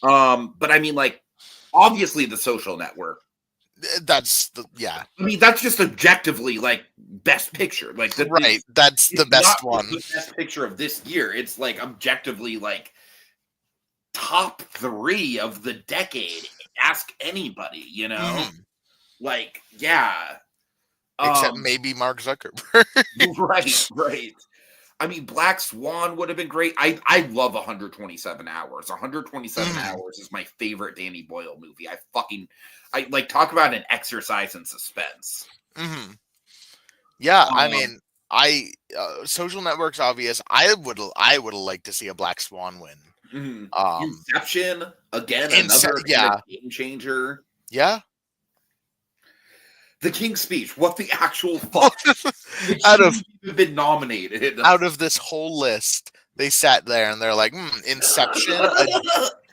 But I mean, like, obviously The Social Network. That's I mean, that's just objectively like best picture. Like that's the best one. The best picture of this year. It's like objectively like top 3 of the decade. Ask anybody, you know? Like, yeah. Except maybe Mark Zuckerberg. Right. I mean, Black Swan would have been great. I love 127 Hours. 127 Hours is my favorite Danny Boyle movie. I like, talk about an exercise in suspense. Yeah, I mean, Social Network's obvious. I would have liked to see a Black Swan win. Inception, again, another game changer. Yeah. The King's Speech. What the actual fuck? Been nominated. Out of this whole list, they sat there and they're like, Inception,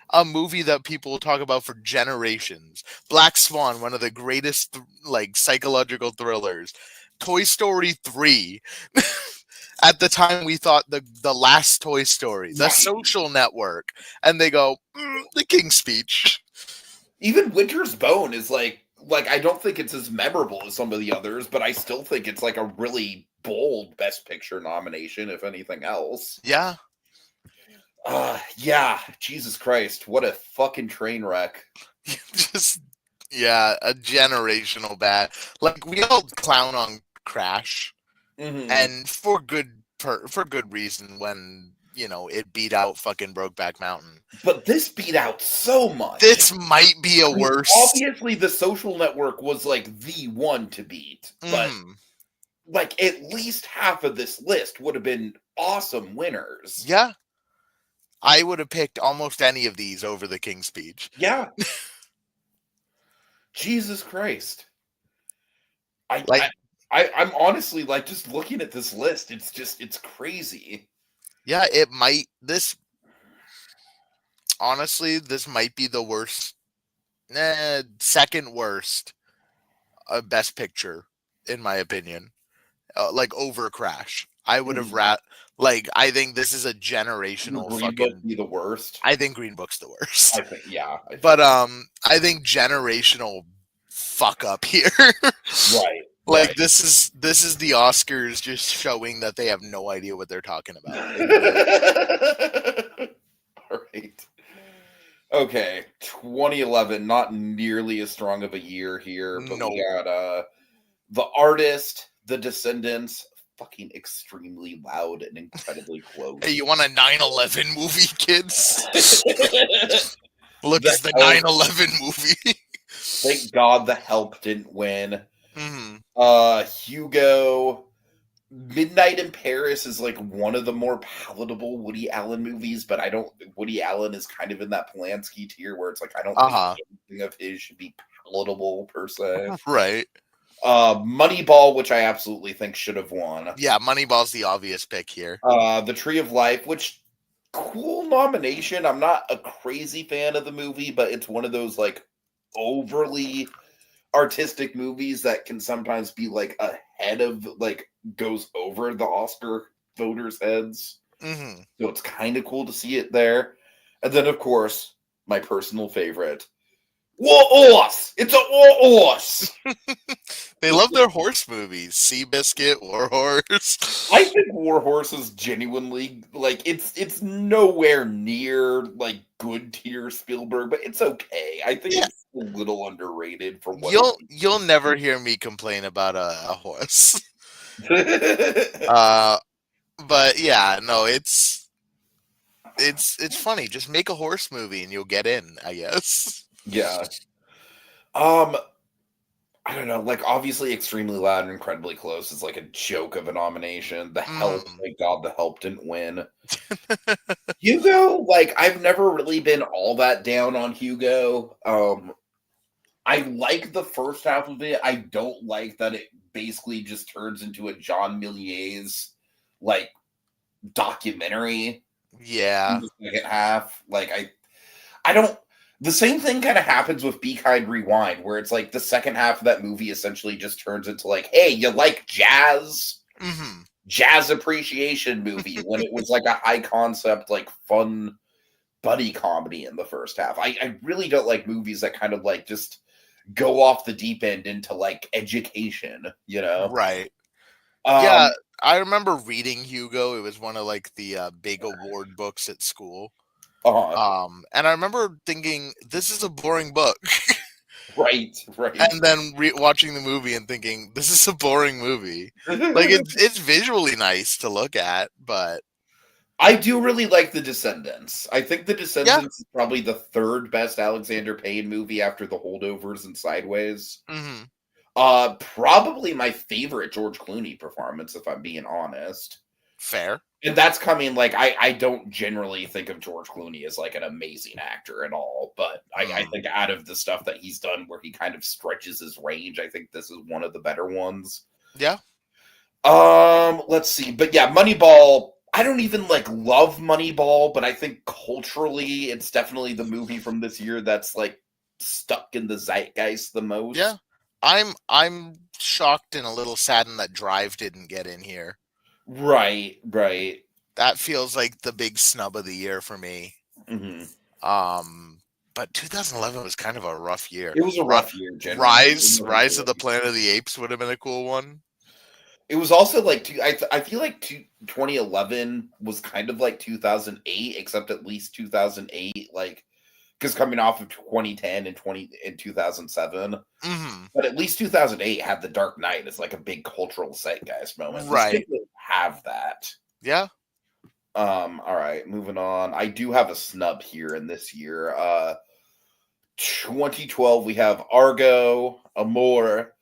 a movie that people will talk about for generations. Black Swan, one of the greatest like psychological thrillers. Toy Story 3. At the time, we thought the last Toy Story, The Social Network, and they go, The King's Speech. Even Winter's Bone is like I don't think it's as memorable as some of the others, but I still think it's like a really bold Best Picture nomination, if anything else. Yeah. Yeah, Jesus Christ, what a fucking train wreck. Just a generational bad. Like we all clown on Crash, and for good reason when it beat out fucking Brokeback Mountain. But this beat out so much. This might be worse. Obviously, The Social Network was like the one to beat, but like at least half of this list would have been awesome winners. Yeah. I would have picked almost any of these over The King's Speech. Yeah. Jesus Christ. I'm honestly like just looking at this list, it's crazy. Yeah, honestly, this might be the worst, second worst Best Picture, in my opinion. Like over Crash. I would have I think this is a generational Green Book be the worst. I think Green Book's the worst. I think, yeah. I think generational fuck up here. Right. Like this is the Oscars just showing that they have no idea what they're talking about. All right. Okay, 2011, not nearly as strong of a year here, but we got The Artist, The Descendants, fucking extremely loud and incredibly close. Hey, you want a 9/11 movie, kids? Look, it's the 9/11 movie. Thank God The Help didn't win. Hugo, Midnight in Paris is like one of the more palatable Woody Allen movies, but Woody Allen is kind of in that Polanski tier where it's like I don't think anything of his should be palatable per se. Right. Moneyball, which I absolutely think should have won. Yeah, Moneyball's the obvious pick here. The Tree of Life, which cool nomination. I'm not a crazy fan of the movie, but it's one of those like overly artistic movies that can sometimes be like ahead of like goes over the Oscar voters' heads. So it's kind of cool to see it there. And then of course, my personal favorite, War Horse. It's a War Horse. They love their horse movies. Seabiscuit, War Horse. I think War Horse is genuinely like it's nowhere near like good tier Spielberg, but it's okay. I think it's a little underrated for what you'll never hear me complain about a horse. But yeah, no, it's funny. Just make a horse movie and you'll get in, I guess. Yeah. I don't know, like obviously Extremely Loud and Incredibly Close is like a joke of a nomination. The Help, thank God The Help didn't win. Hugo, like I've never really been all that down on Hugo. I like the first half of it. I don't like that it basically just turns into a John Milius like documentary. Yeah. In the second half. Like I don't. The same thing kind of happens with Be Kind Rewind, where it's like the second half of that movie essentially just turns into like, hey, you like jazz? Jazz appreciation movie when it was like a high concept, like fun buddy comedy in the first half. I really don't like movies that kind of like just go off the deep end into like education, you know? Right. Yeah, I remember reading Hugo. It was one of like the big award books at school. And I remember thinking, this is a boring book. Right. And then watching the movie and thinking, this is a boring movie. Like it's visually nice to look at, but I do really like The Descendants. I think The Descendants is probably the third best Alexander Payne movie after The Holdovers and Sideways. Probably my favorite George Clooney performance, if I'm being honest. Fair. And that's coming, like, I don't generally think of George Clooney as, like, an amazing actor at all. But I think out of the stuff that he's done where he kind of stretches his range, I think this is one of the better ones. Yeah. Let's see. But yeah, Moneyball, I don't even, like, love Moneyball, but I think culturally it's definitely the movie from this year that's, like, stuck in the zeitgeist the most. Yeah. I'm shocked and a little saddened that Drive didn't get in here. Right. That feels like the big snub of the year for me. But 2011 was kind of a rough year. It was a rough year, generally. Rise of the Planet of the Apes would have been a cool one. It was also like I feel like 2011 was kind of like 2008, except at least 2008, like because coming off of 2010 and 2007, but at least 2008 had The Dark Knight as like a big cultural zeitgeist moment. This Right. didn't have that. Yeah. All right, moving on. I do have a snub here in this year. 2012 we have Argo, Amor,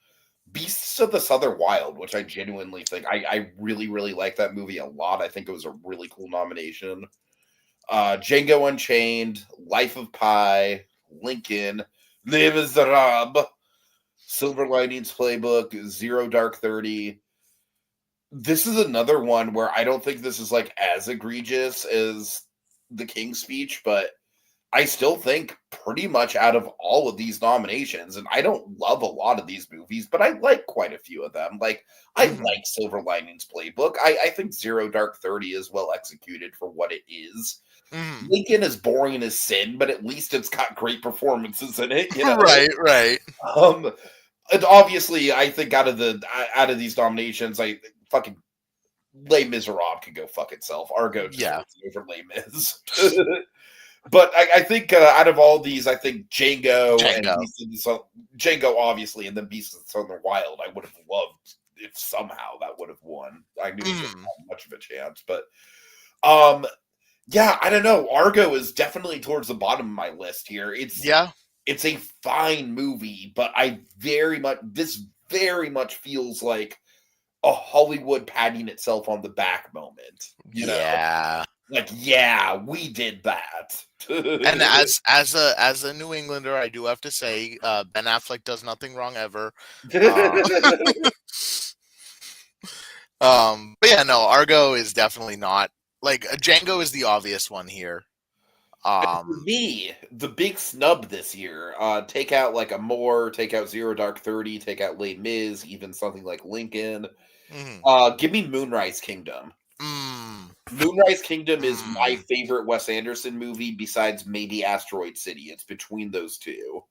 Beasts of the Southern Wild, which I genuinely think I really, really like that movie a lot. I think it was a really cool nomination. Django Unchained, Life of Pi, Lincoln, Les Miserables, Silver Linings Playbook, Zero Dark 30. This is another one where I don't think this is like as egregious as The King's Speech, but I still think pretty much out of all of these nominations, and I don't love a lot of these movies, but I like quite a few of them. Like, I like Silver Linings Playbook. I think Zero Dark 30 is well executed for what it is. Lincoln is boring as sin, but at least it's got great performances in it. You know? Right. And obviously, I think out of these nominations, I fucking Les Miserables could go fuck itself. Argo just over Les Mis. But I think out of all these, I think Django and Django obviously, and then Beasts of the Southern Wild, I would have loved if somehow that would have won. I knew it didn't have much of a chance, but yeah, I don't know. Argo is definitely towards the bottom of my list here. It's a fine movie, but this very much feels like a Hollywood patting itself on the back moment. You know? Like, yeah, we did that. And as a New Englander, I do have to say, Ben Affleck does nothing wrong ever. But yeah, no, Argo is definitely not like Django is the obvious one here. For me, the big snub this year, take out like Amor, take out Zero Dark 30, take out Les Mis, even something like Lincoln. Give me Moonrise Kingdom. Moonrise Kingdom is my favorite Wes Anderson movie besides maybe Asteroid City. It's between those two.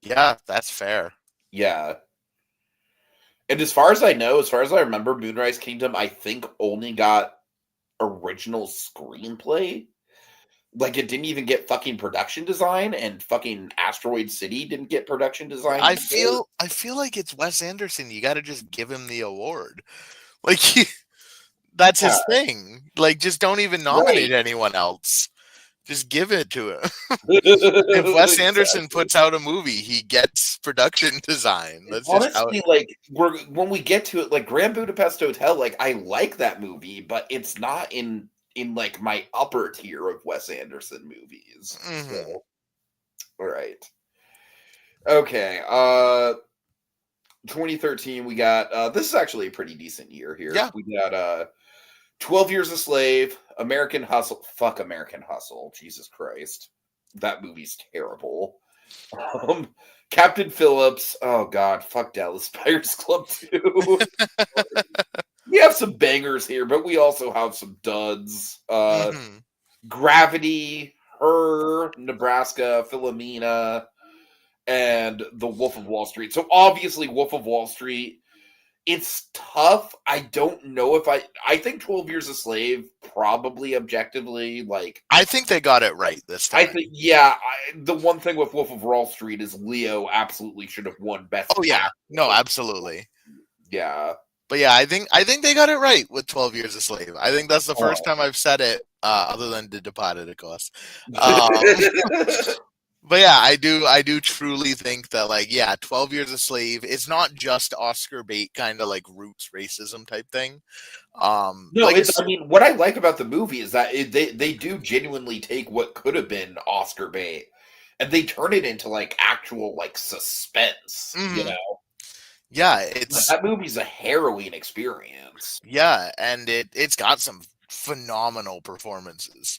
Yeah, that's fair. Yeah. And as far as I know, as far as I remember, Moonrise Kingdom, I think only got original screenplay. Like, it didn't even get fucking production design, and fucking Asteroid City didn't get production design. I feel like it's Wes Anderson. You got to just give him the award. Like, that's his thing. Like, just don't even nominate anyone else. Just give it to him. If Wes Anderson puts out a movie, he gets production design. That's honestly, like, when we get to it, like Grand Budapest Hotel, like, I like that movie, but it's not in like my upper tier of Wes Anderson movies. So, all right. Okay. 2013, we got this is actually a pretty decent year here. Yeah. We got 12 Years a Slave, American Hustle. Fuck American Hustle. Jesus Christ. That movie's terrible. Captain Phillips. Oh God, fuck Dallas Buyers Club 2. We have some bangers here, but we also have some duds. Gravity, Her, Nebraska, Philomena, and The Wolf of Wall Street. So obviously Wolf of Wall Street, it's tough. I don't know if I think 12 Years a Slave probably objectively, like, I think they got it right this time. I think the one thing with Wolf of Wall Street is Leo absolutely should have won Best Oh yeah. No, absolutely. Yeah. But yeah, I think they got it right with 12 Years a Slave. I think that's the first time I've said it, other than the Departed, of course. But yeah, I do truly think that, like, 12 Years a Slave is not just Oscar bait kind of like roots racism type thing. No, like, I mean, what I like about the movie is that they do genuinely take what could have been Oscar bait and they turn it into like actual like suspense, you know? Yeah, that movie's a harrowing experience. Yeah, and it's got some phenomenal performances.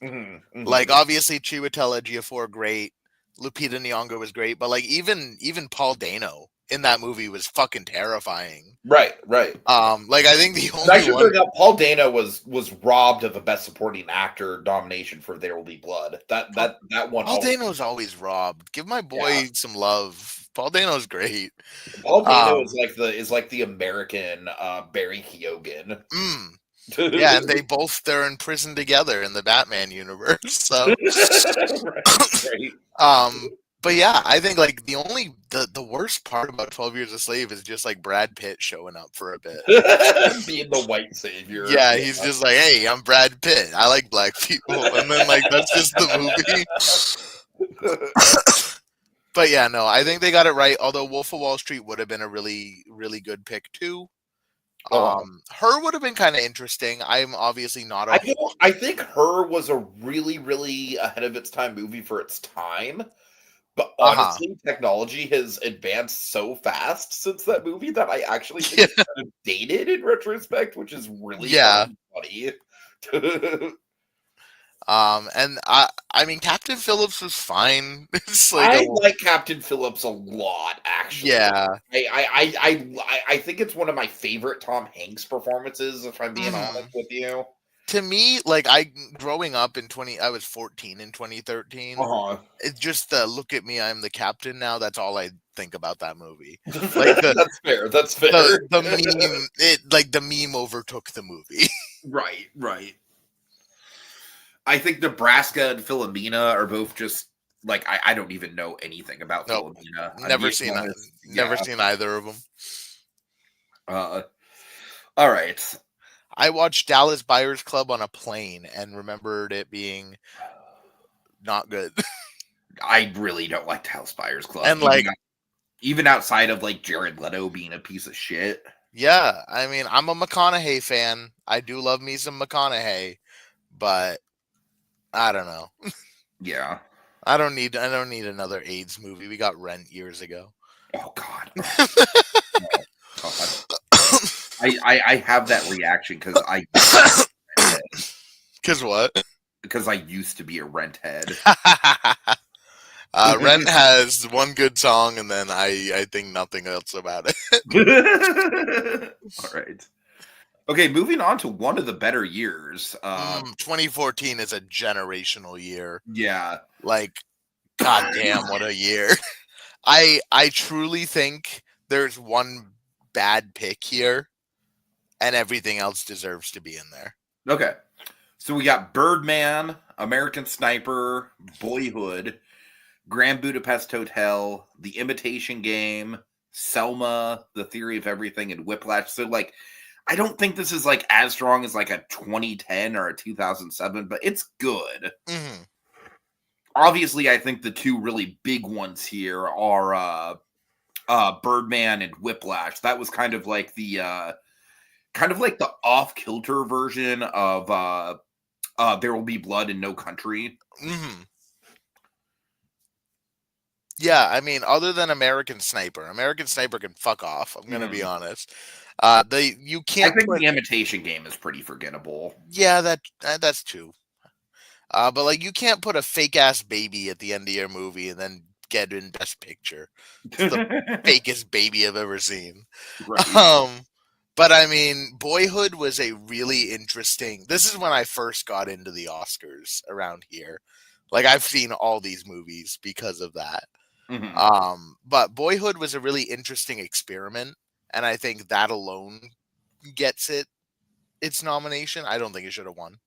Like, obviously Chiwetel Ejiofor great, Lupita Nyong'o was great, but like even Paul Dano in that movie was fucking terrifying. Right. Like I think the I only should one. bring up Paul Dano was robbed of a Best Supporting Actor nomination for There Will Be Blood. That one. Paul Dano's always robbed. Give my boy some love. Paul Dano's great. Paul Dano is like the American Barry Keoghan. Yeah, and they're in prison together in the Batman universe. So, right. But yeah, I think like the worst part about 12 Years a Slave is just like Brad Pitt showing up for a bit, being the white savior. Yeah, he's just like, hey, I'm Brad Pitt. I like black people, and then like that's just the movie. But yeah, no, I think they got it right. Although Wolf of Wall Street would have been a really, really good pick too. Her would have been kind of interesting. I'm obviously not. I think Her was a really, really ahead of its time movie for its time. But honestly, technology has advanced so fast since that movie that I actually think it's kind of dated in retrospect, which is really funny. And I mean, Captain Phillips was fine. It's like I like Captain Phillips a lot, actually. Yeah, I think it's one of my favorite Tom Hanks performances, if I'm being honest with you. To me, like growing up I was 14 in 2013. It's just the look at me, I'm the captain now. That's all I think about that movie. Like that's fair. That's fair. The meme, the meme overtook the movie. Right. I think Nebraska and Philomena are both just like I don't even know anything about Philomena. Never seen either of them. All right. I watched Dallas Buyers Club on a plane and remembered it being not good. I really don't like Dallas Buyers Club. And like even outside of like Jared Leto being a piece of shit. Yeah, I mean, I'm a McConaughey fan. I do love me some McConaughey, but I don't know. Yeah. I don't need another AIDS movie. We got Rent years ago. Oh God. I have that reaction because Because what? Because I used to be a Rent head. Rent has one good song, and then I think nothing else about it. All right. Okay, moving on to one of the better years. 2014 is a generational year. Yeah. Like, goddamn, what a year. I truly think there's one bad pick here, and everything else deserves to be in there. Okay. So we got Birdman, American Sniper, Boyhood, Grand Budapest Hotel, The Imitation Game, Selma, The Theory of Everything, and Whiplash. So, like, I don't think this is, like, as strong as, like, a 2010 or a 2007, but it's good. Mm-hmm. Obviously, I think the two really big ones here are Birdman and Whiplash. That was kind of like the off-kilter version of There Will Be Blood and No Country. Mm-hmm. Yeah, I mean, other than American Sniper can fuck off. I'm gonna be honest. You can't. I think The Imitation Game is pretty forgettable. Yeah, that's true. But like, you can't put a fake ass baby at the end of your movie and then get in Best Picture. It's the fakest baby I've ever seen. Right. But I mean, Boyhood was a really interesting. This is when I first got into the Oscars around here. Like, I've seen all these movies because of that. Mm-hmm. But Boyhood was a really interesting experiment, and I think that alone gets its nomination. I don't think it should have won.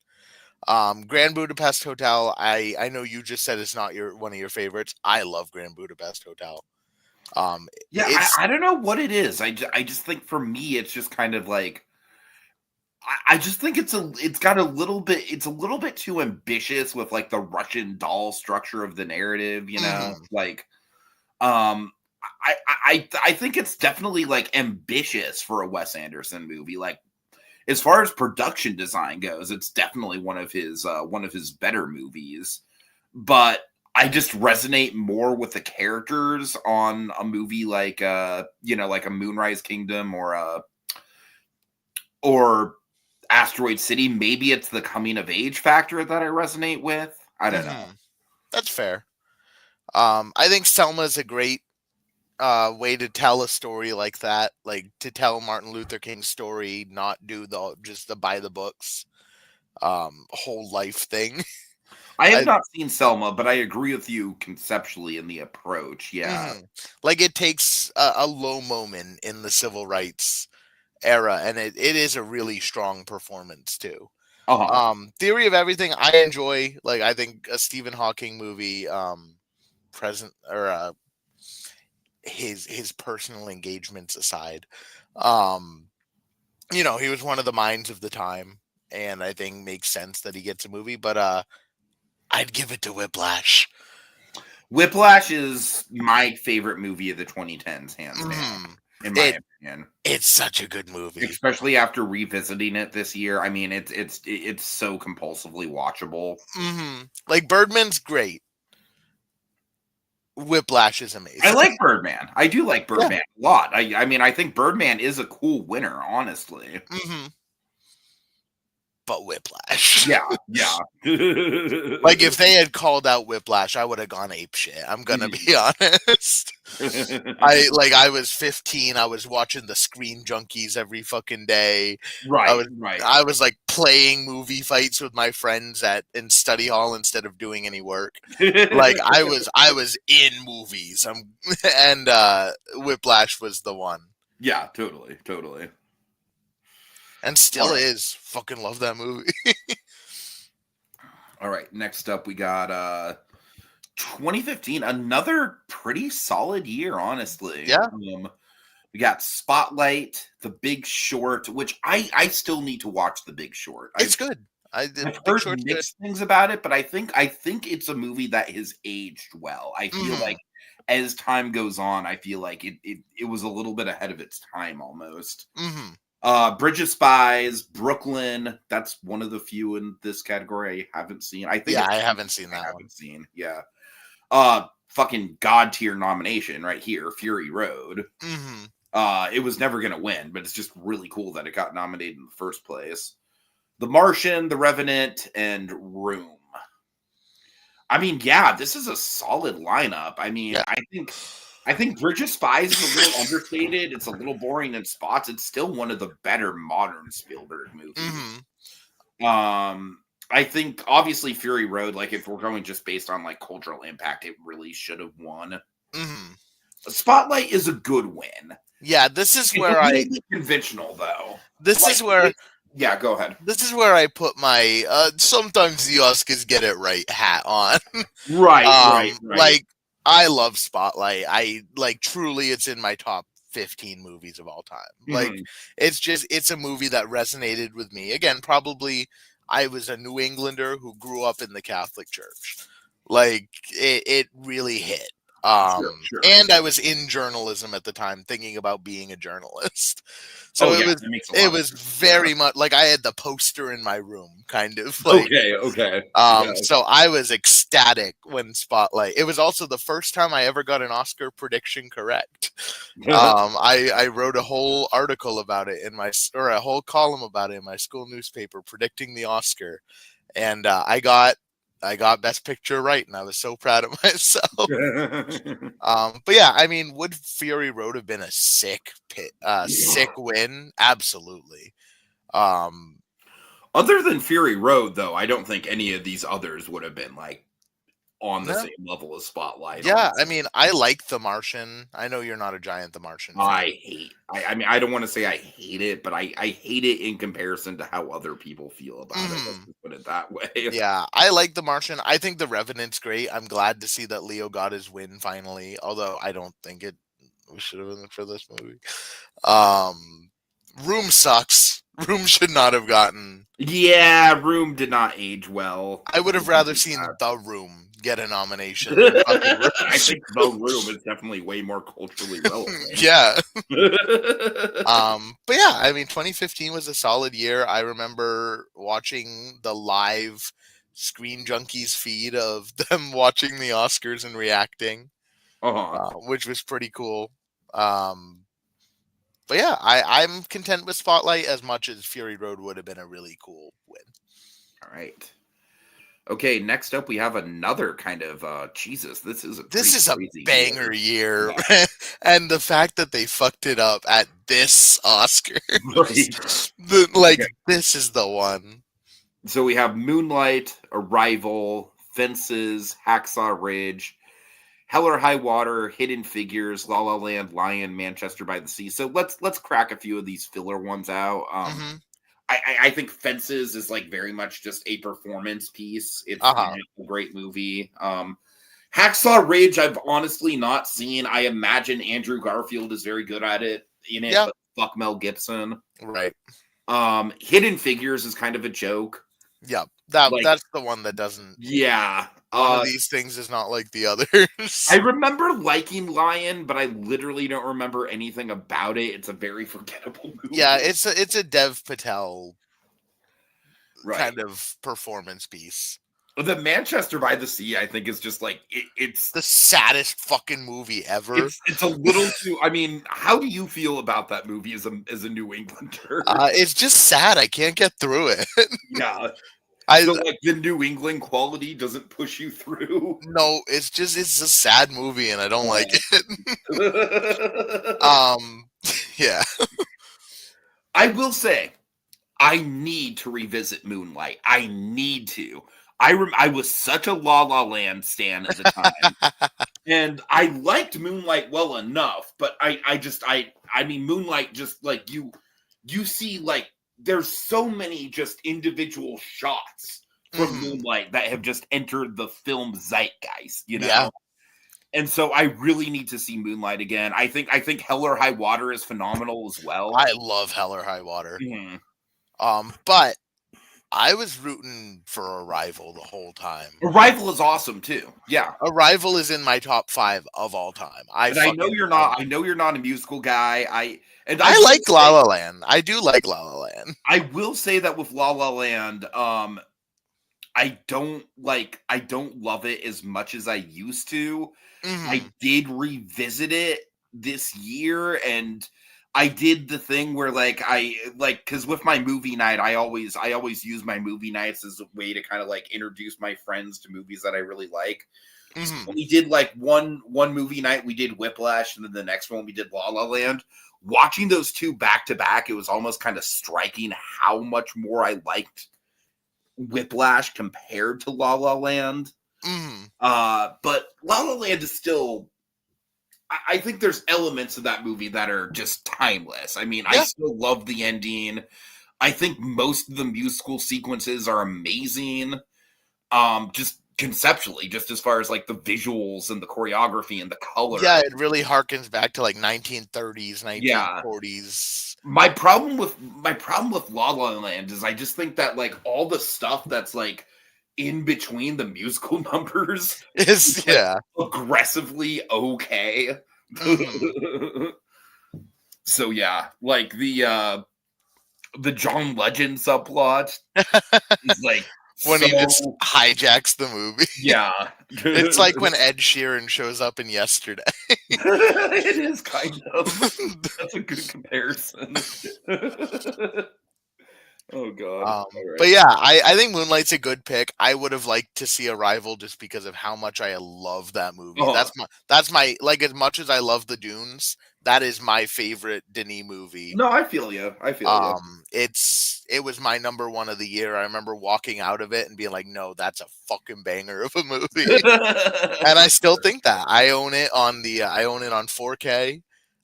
Grand Budapest Hotel. I know you just said it's not one of your favorites. I love Grand Budapest Hotel. Yeah, I don't know what it is. I just think for me, it's just kind of like, I just think it's a little bit too ambitious with like the Russian doll structure of the narrative, you know, like, I think it's definitely like ambitious for a Wes Anderson movie. Like, as far as production design goes, it's definitely one of his better movies, but I just resonate more with the characters on a movie like like a Moonrise Kingdom or Asteroid City. Maybe it's the coming of age factor that I resonate with. I don't know. That's fair. I think Selma is a great way to tell a story like that, like to tell Martin Luther King's story, not do just the by the books whole life thing. I have not seen Selma, but I agree with you conceptually in the approach. Yeah. Like it takes a low moment in the civil rights era, and it is a really strong performance too. Theory of Everything I enjoy. Like I think a Stephen Hawking movie, present or his personal engagements aside, he was one of the minds of the time, and I think makes sense that he gets a movie. But I'd give it to Whiplash. Whiplash is my favorite movie of the 2010s, hands down, in my opinion. It's such a good movie, especially after revisiting it this year. I mean, it's so compulsively watchable. Like Birdman's great. Whiplash is amazing. I like Birdman. I do like Birdman a lot. I mean, I think Birdman is a cool winner, honestly. But Whiplash. Yeah. Like if they had called out Whiplash, I would have gone apeshit. I'm gonna be honest. I was 15. I was watching the Screen Junkies every fucking day. Right. I was like playing movie fights with my friends in study hall instead of doing any work. Like I was in movies. And Whiplash was the one. Yeah, totally. And still is. Fucking love that movie. All right. Next up, we got 2015. Another pretty solid year, honestly. Yeah. We got Spotlight, The Big Short, which I still need to watch The Big Short. It's good. I've heard mixed things about it, but I think it's a movie that has aged well. I feel like as time goes on, I feel like it was a little bit ahead of its time almost. Bridge of Spies, Brooklyn. That's one of the few in this category I haven't seen. I haven't seen that one. Yeah. Fucking God tier nomination right here, Fury Road. It was never gonna win, but it's just really cool that it got nominated in the first place. The Martian, The Revenant, and Room. I mean, yeah, this is a solid lineup. I mean, I think Bridge of Spies is a little understated. It's a little boring in spots. It's still one of the better modern Spielberg movies. I think obviously Fury Road, like if we're going just based on like cultural impact, it really should have won. Spotlight is a good win. Yeah, this is where conventional though. Yeah, go ahead. This is where I put my sometimes the Oscars get it right hat on. Right. Like I love Spotlight. I like truly it's in my top 15 movies of all time. Like it's a movie that resonated with me. Again, probably I was a New Englander who grew up in the Catholic Church. Like it really hit. Sure. And I was in journalism at the time, thinking about being a journalist. So it was very much like I had the poster in my room, kind of. Like, okay. So I was ecstatic when Spotlight. It was also the first time I ever got an Oscar prediction correct. I wrote a whole article about it or a whole column about it in my school newspaper, predicting the Oscar, and I got Best Picture right, and I was so proud of myself. But yeah, I mean, would Fury Road have been a sick win? Absolutely. Other than Fury Road, though, I don't think any of these others would have been like on the same level as Spotlight. Yeah, honestly. I mean, I like The Martian. I know you're not a giant The Martian fan. I mean, I don't want to say I hate it, but I hate it in comparison to how other people feel about it. Let's put it that way. Yeah, I like The Martian. I think The Revenant's great. I'm glad to see that Leo got his win finally, although I don't think we should have been for this movie. Room sucks. Room should not have gotten. Yeah, Room did not age well. I would have rather seen The Room get a nomination. I think The Room is definitely way more culturally relevant. Yeah. But yeah, I mean, 2015 was a solid year. I remember watching the live Screen Junkies feed of them watching the Oscars and reacting, which was pretty cool. But yeah, I'm content with Spotlight as much as Fury Road would have been a really cool win. All right. Okay, next up we have another kind of Jesus. This is a crazy banger year, yeah. and the fact that they fucked it up at this Oscar, Right. like Okay. this is the one. So we have Moonlight, Arrival, Fences, Hacksaw Ridge, Hell or High Water, Hidden Figures, La La Land, Lion, Manchester by the Sea. So let's crack a few of these filler ones out. Mm-hmm. I think Fences is like very much just a performance piece. It's a great movie. Hacksaw Ridge, I've honestly not seen. I imagine Andrew Garfield is very good at it but fuck Mel Gibson. Right. Hidden Figures is kind of a joke. Yep. That's the one that doesn't. Yeah. One of these things is not like the others. I remember liking Lion, but I literally don't remember anything about it. It's a very forgettable movie. Yeah, it's a Dev Patel kind of performance piece. The Manchester by the Sea, I think, is just like it's the saddest fucking movie ever. It's a little too. I mean, how do you feel about that movie as a New Englander? It's just sad. I can't get through it. Yeah. So like the New England quality doesn't push you through. No, it's a sad movie, and I don't like it. Yeah. I will say, I need to revisit Moonlight. I need to. I was such a La La Land stan at the time. And I liked Moonlight well enough, but I mean Moonlight just like you see like there's so many just individual shots from Moonlight that have just entered the film zeitgeist, you know? Yeah. And so I really need to see Moonlight again. I think Hell or High Water is phenomenal as well. I love Hell or High Water. Mm-hmm. But I was rooting for Arrival the whole time. Arrival is awesome too. Yeah, Arrival is in my top 5 of all time. I know you're not. I know you're not a musical guy. I like La La Land. I do like La La Land. I will say that with La La Land, I don't love it as much as I used to. Mm-hmm. I did revisit it this year, and I did the thing where because with my movie night, I always use my movie nights as a way to kind of like introduce my friends to movies that I really like. Mm-hmm. So we did like one movie night, we did Whiplash, and then the next one we did La La Land. Watching those two back to back, it was almost kind of striking how much more I liked Whiplash compared to La La Land. Mm-hmm. But La La Land is still. I think there's elements of that movie that are just timeless. I mean, I still love the ending. I think most of the musical sequences are amazing. Just conceptually, just as far as like the visuals and the choreography and the color. Yeah, it really harkens back to like 1930s, 1940s. My problem with La La Land is I just think that like all the stuff that's like in between the musical numbers is aggressively okay. Mm-hmm. So yeah, like the John Legend subplot is like when he just hijacks the movie. Yeah. It's like when Ed Sheeran shows up in Yesterday. It is kind of. That's a good comparison. Oh god! Right. But yeah, I think Moonlight's a good pick. I would have liked to see Arrival just because of how much I love that movie. That's my like as much as I love the Dunes. That is my favorite Denis movie. No, I feel you. It was my number 1 of the year. I remember walking out of it and being like, "No, that's a fucking banger of a movie." And I still think that. I own it on 4K.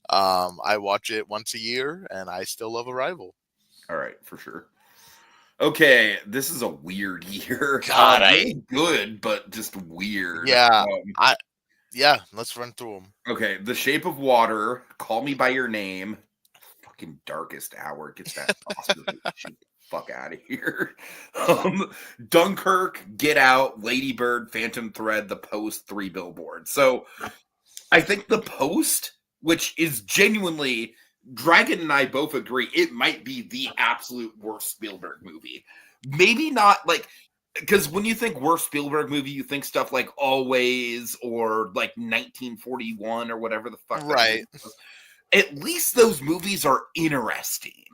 I watch it once a year, and I still love Arrival. All right, for sure. Okay, this is a weird year. God, really good, but just weird. Yeah, let's run through them. Okay, The Shape of Water, Call Me by Your Name, fucking Darkest Hour gets that Oscar. Fuck out of here. Dunkirk, Get Out, Lady Bird, Phantom Thread, The Post, 3 Billboards. So I think The Post, which is genuinely. Dragon and I both agree it might be the absolute worst Spielberg movie. Maybe not like because when you think worst Spielberg movie, you think stuff like Always or like 1941 or whatever the fuck. Right. At least those movies are interesting.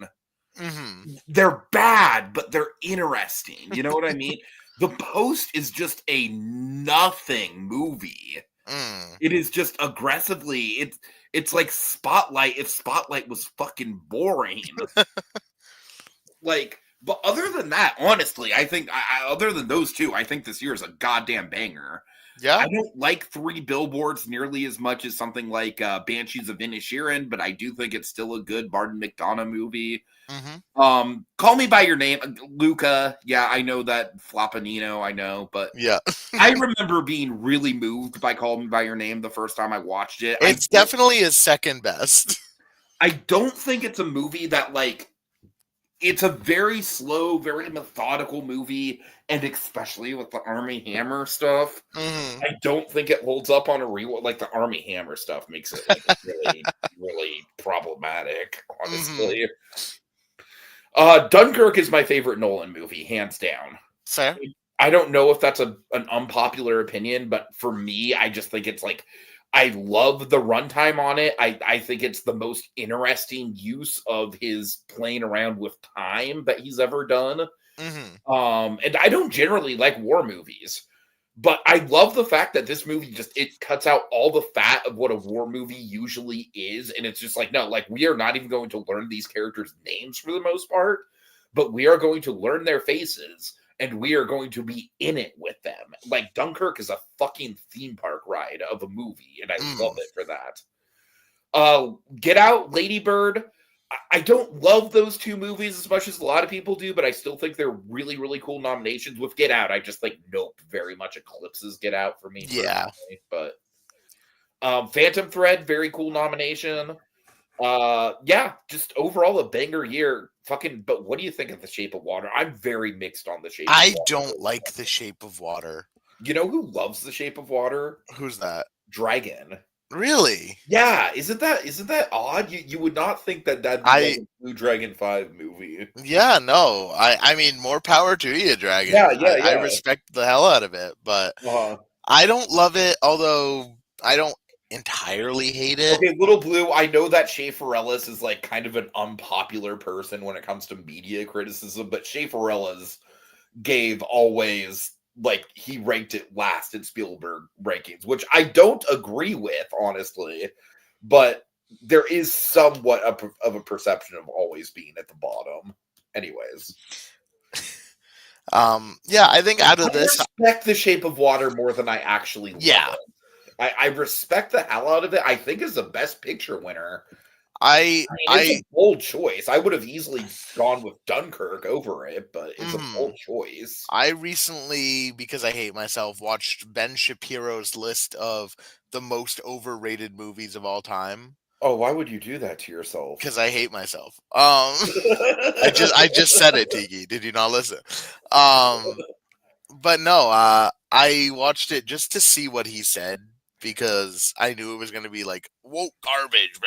Mm-hmm. They're bad, but they're interesting. You know what I mean? The Post is just a nothing movie. It is just aggressively. It's like Spotlight if Spotlight was fucking boring. Like, but other than that, honestly, I think other than those two, I think this year is a goddamn banger. Yeah. I don't like Three Billboards nearly as much as something like Banshees of Inisherin, but I do think it's still a good Martin McDonagh movie. Call Me by Your Name, Luca. Yeah, I know that Floppanino, I know, but yeah, I remember being really moved by Call Me by Your Name the first time I watched it. It's definitely his second best. I don't think it's a movie that like. It's a very slow, very methodical movie, and especially with the Army Hammer stuff, I don't think it holds up on a rewatch. Like the Army Hammer stuff makes it like really, really problematic. Honestly, Dunkirk is my favorite Nolan movie, hands down. Fair. I don't know if that's an unpopular opinion, but for me, I just think it's like I love the runtime on it. I think it's the most interesting use of his playing around with time that he's ever done. And I don't generally like war movies, but I love the fact that this movie it cuts out all the fat of what a war movie usually is, and it's just like, no, like we are not even going to learn these characters' names for the most part, but we are going to learn their faces. And we are going to be in it with them. Like Dunkirk is a fucking theme park ride of a movie, and I love it for that. Get Out, Lady Bird. I don't love those two movies as much as a lot of people do, but I still think they're really, really cool nominations. With Get Out, I just think Nope very much eclipses Get Out for me. Yeah. But Phantom Thread, very cool nomination. Yeah, just overall a banger year. But what do you think of The Shape of Water? I'm very mixed on The Shape of Water. I don't like The Shape of Water. You know who loves The Shape of Water? Who's that? Dragon. Really? Yeah, isn't that odd? You would not think that'd be a Blue Dragon 5 movie. Yeah, no. I mean, more power to you, Dragon. Yeah. I respect the hell out of it, but I don't love it, although I don't entirely hate it. Okay, Little Blue, I know that Schaefer Ellis is like kind of an unpopular person when it comes to media criticism, but Schaefer Ellis gave always, like, he ranked it last in Spielberg rankings, which I don't agree with, honestly, but there is somewhat of a perception of always being at the bottom. Anyways. Yeah, I think out of this... I respect The Shape of Water more than I actually love it. I respect the hell out of it. I think is the best picture winner. It's a bold choice. I would have easily gone with Dunkirk over it, but it's a bold choice. I recently, because I hate myself, watched Ben Shapiro's list of the most overrated movies of all time. Oh, why would you do that to yourself? Because I hate myself. I just said it, Tiki. Did you not listen? But no, I watched it just to see what he said, because I knew it was going to be like woke garbage.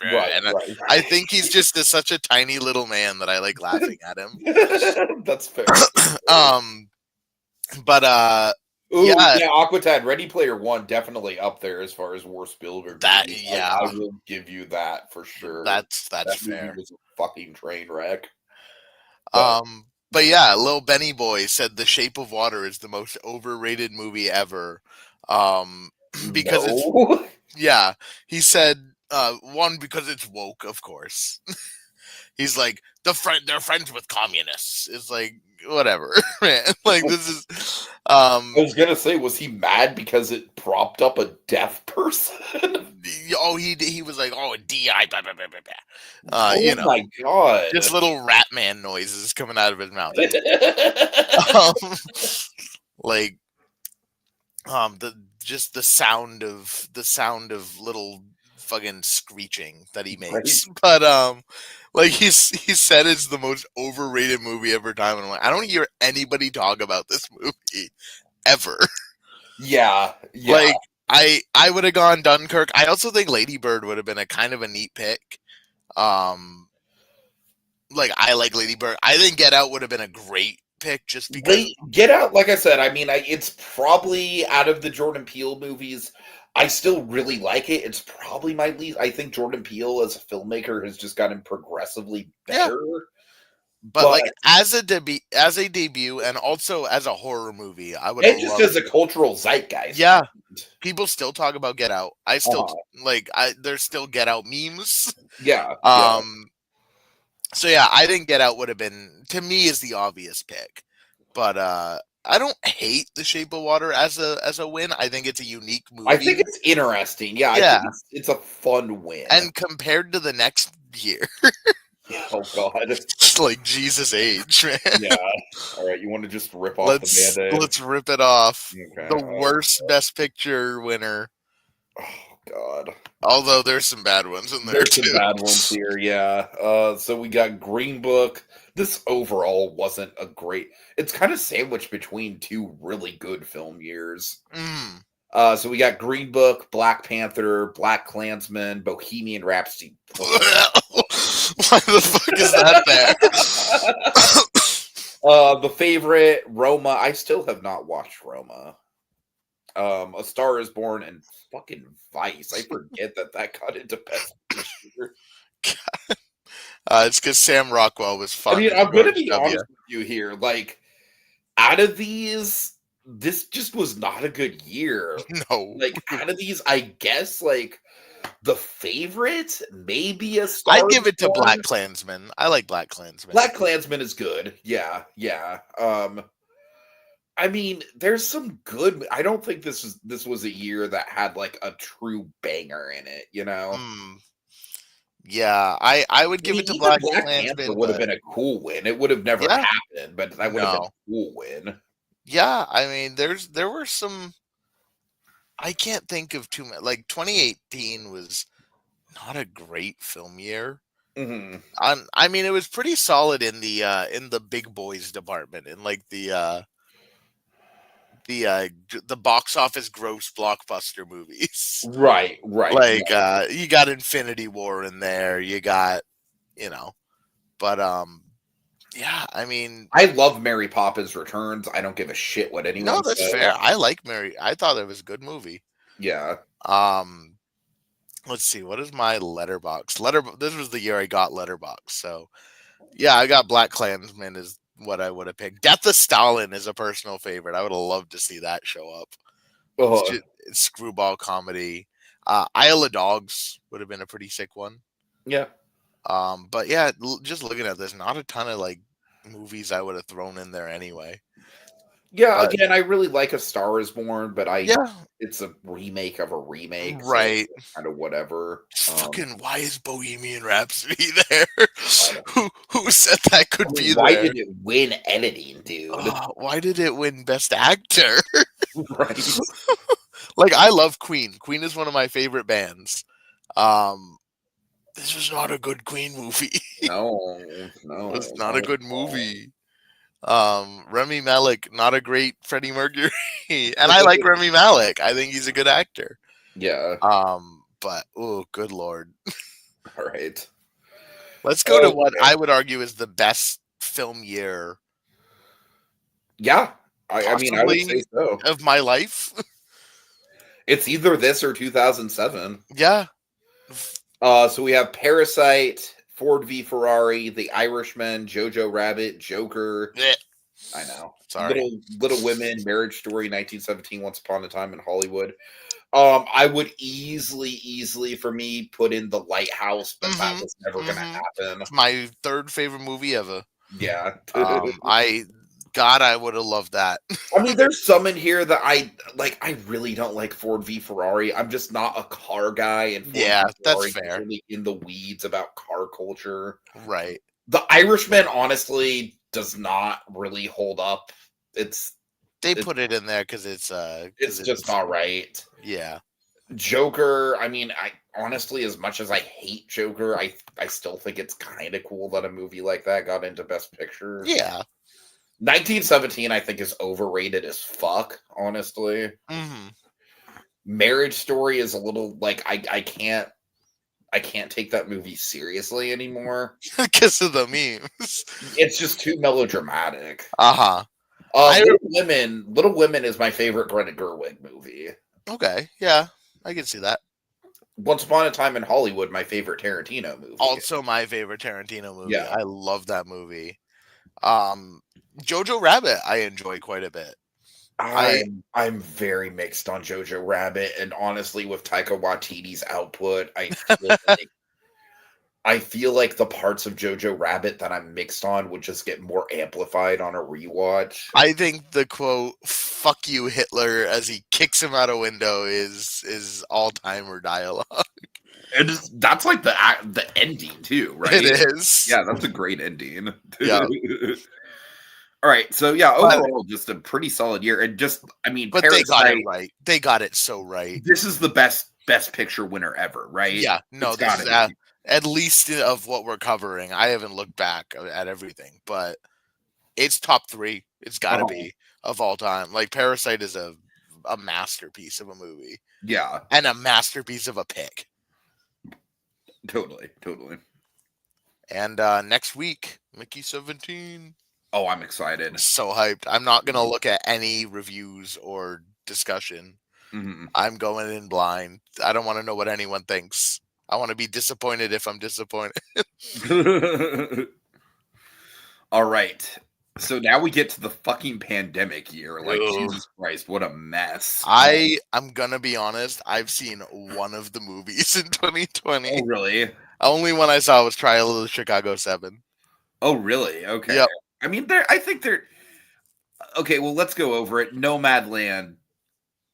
Right. I think he's just such a tiny little man that I like laughing at him. That's fair. But Aquatad, Ready Player One, definitely up there as far as worst Spielberg. I will give you that for sure. That's that fair. Movie was a fucking train wreck. But yeah, Lil Benny Boy said The Shape of Water is the most overrated movie ever. Because he said one, because it's woke, of course. He's like, they're friends with communists. It's like, whatever, man. Like, this is I was gonna say, was he mad because it propped up a deaf person? He was like, DI, blah, blah, blah, blah, blah. Oh my god. Just little rat man noises coming out of his mouth. The sound of little fucking screeching that he makes. Right. But he said it's the most overrated movie ever time, and I'm like, I don't hear anybody talk about this movie ever. Yeah. Like, I would have gone Dunkirk. I also think Lady Bird would have been a kind of a neat pick. I like Lady Bird. I think Get Out would have been a great pick, just because Get Out, like I said, I mean, it's probably out of the Jordan Peele movies, I still really like it. It's probably my least. I think Jordan Peele as a filmmaker has just gotten progressively better. But like as a debut, and also as a horror movie, I would and just love. as a cultural zeitgeist. Yeah, people still talk about Get Out. I still there's still Get Out memes. Yeah. So yeah, I think Get Out would have been, to me, is the obvious pick. But I don't hate The Shape of Water as a win. I think it's a unique movie. I think it's interesting. Yeah, I think it's a fun win. And compared to the next year. Oh God! It's like Jesus age, man. Yeah. All right, you want to just rip off the Band-Aid? Let's rip it off. Okay. The worst Best Picture winner. Oh God! Although there's some bad ones in there. There's some bad ones here. Yeah. So we got Green Book. This overall wasn't a great. It's kind of sandwiched between two really good film years. So we got Green Book, Black Panther, Black Klansman, Bohemian Rhapsody. Why the fuck is that there? The Favorite, Roma. I still have not watched Roma. A Star is Born, and fucking Vice. I forget that got into Best Picture. It's because Sam Rockwell was fun. I mean, I'm gonna be honest with you here. Like, out of these, this just was not a good year. No. Like, out of these, I guess, like, The Favorite, maybe a Star. I'd give it to Black Klansman. I like Black Klansman. Black Klansman is good. Yeah. I mean, there's some good. I don't think this was a year that had like a true banger in it. You know. Yeah, I would give it to Black Klansman. Would have been a cool win. It would have never happened, but that would have been a cool win. Yeah, I mean, there were some. I can't think of too many. Like 2018 was not a great film year. I mean, it was pretty solid in the big boys department, in like the box office gross blockbuster movies. Right. Like you got Infinity War in there, you got, but yeah, I mean, I love Mary Poppins Returns. I don't give a shit what anyone says. No, that's fair. I like Mary. I thought it was a good movie. Yeah. Let's see. What is my letterbox? This was the year I got Letterbox. So, yeah, I got Black Klansman is what I would have picked. Death of Stalin is a personal favorite. I would have loved to see that show up. It's screwball comedy. Isle of Dogs would have been a pretty sick one. Yeah. But yeah, just looking at this, not a ton of like movies I would have thrown in there anyway. Yeah, again, I really like A Star is Born, but it's a remake of a remake, right? So kind of whatever. Fucking, why is Bohemian Rhapsody there? Who said that could be there? Why did it win editing, dude? Why did it win Best Actor? Right. Like, I love Queen. Queen is one of my favorite bands. This was not a good Queen movie. No, it's not a good movie. Rami Malek, not a great Freddie Mercury, and I like Rami Malek. I think he's a good actor. Yeah. But oh, good lord. All right. Let's go to what I would argue is the best film year. Yeah, I mean, I would say so. Of my life. It's either this or 2007. Yeah. So we have Parasite, Ford v Ferrari, The Irishman, Jojo Rabbit, Joker. I know. Sorry. Little Women, Marriage Story, 1917, Once Upon a Time in Hollywood. I would easily for me put in The Lighthouse, but that was never going to happen. My third favorite movie ever. Yeah. I would have loved that. I mean, there's some in here that I really don't like Ford v Ferrari. I'm just not a car guy, and Ford v that's fair. Really in the weeds about car culture, right? The Irishman, honestly, does not really hold up. They put it in there because it's just not right. Yeah. Joker. I mean, I honestly, as much as I hate Joker, I still think it's kind of cool that a movie like that got into Best Picture. Yeah. 1917, I think, is overrated as fuck, honestly. Marriage Story is a little like I can't take that movie seriously anymore because of the memes. It's just too melodramatic. Little Women is my favorite Greta Gerwig movie. Okay, yeah, I can see that. Once Upon a Time in Hollywood, my favorite Tarantino movie. Also my favorite Tarantino movie. Yeah. I love that movie. Jojo Rabbit, I enjoy quite a bit. I'm very mixed on Jojo Rabbit, and honestly, with Taika Waititi's output, I feel like the parts of Jojo Rabbit that I'm mixed on would just get more amplified on a rewatch. I think the quote "fuck you, Hitler" as he kicks him out a window is all timer dialogue. And that's like the ending too, right? It is. Yeah, that's a great ending. Yeah. All right, so yeah, overall, just a pretty solid year, and just but Parasite, they got it right. They got it so right. This is the best picture winner ever, right? Yeah, no, this is at least of what we're covering. I haven't looked back at everything, but it's top 3. It's got to be of all time. Like Parasite is a masterpiece of a movie. Yeah, and a masterpiece of a pick. Totally. And next week, Mickey 17. Oh, I'm excited. I'm so hyped. I'm not going to look at any reviews or discussion. Mm-hmm. I'm going in blind. I don't want to know what anyone thinks. I want to be disappointed if I'm disappointed. All right. So now we get to the fucking pandemic year. Like, Jesus Christ, what a mess. I'm going to be honest. I've seen one of the movies in 2020. Oh, really? Only one I saw was Trial of the Chicago 7. Oh, really? Okay. Yep. I mean, I think they're... Okay, well, let's go over it. Nomadland.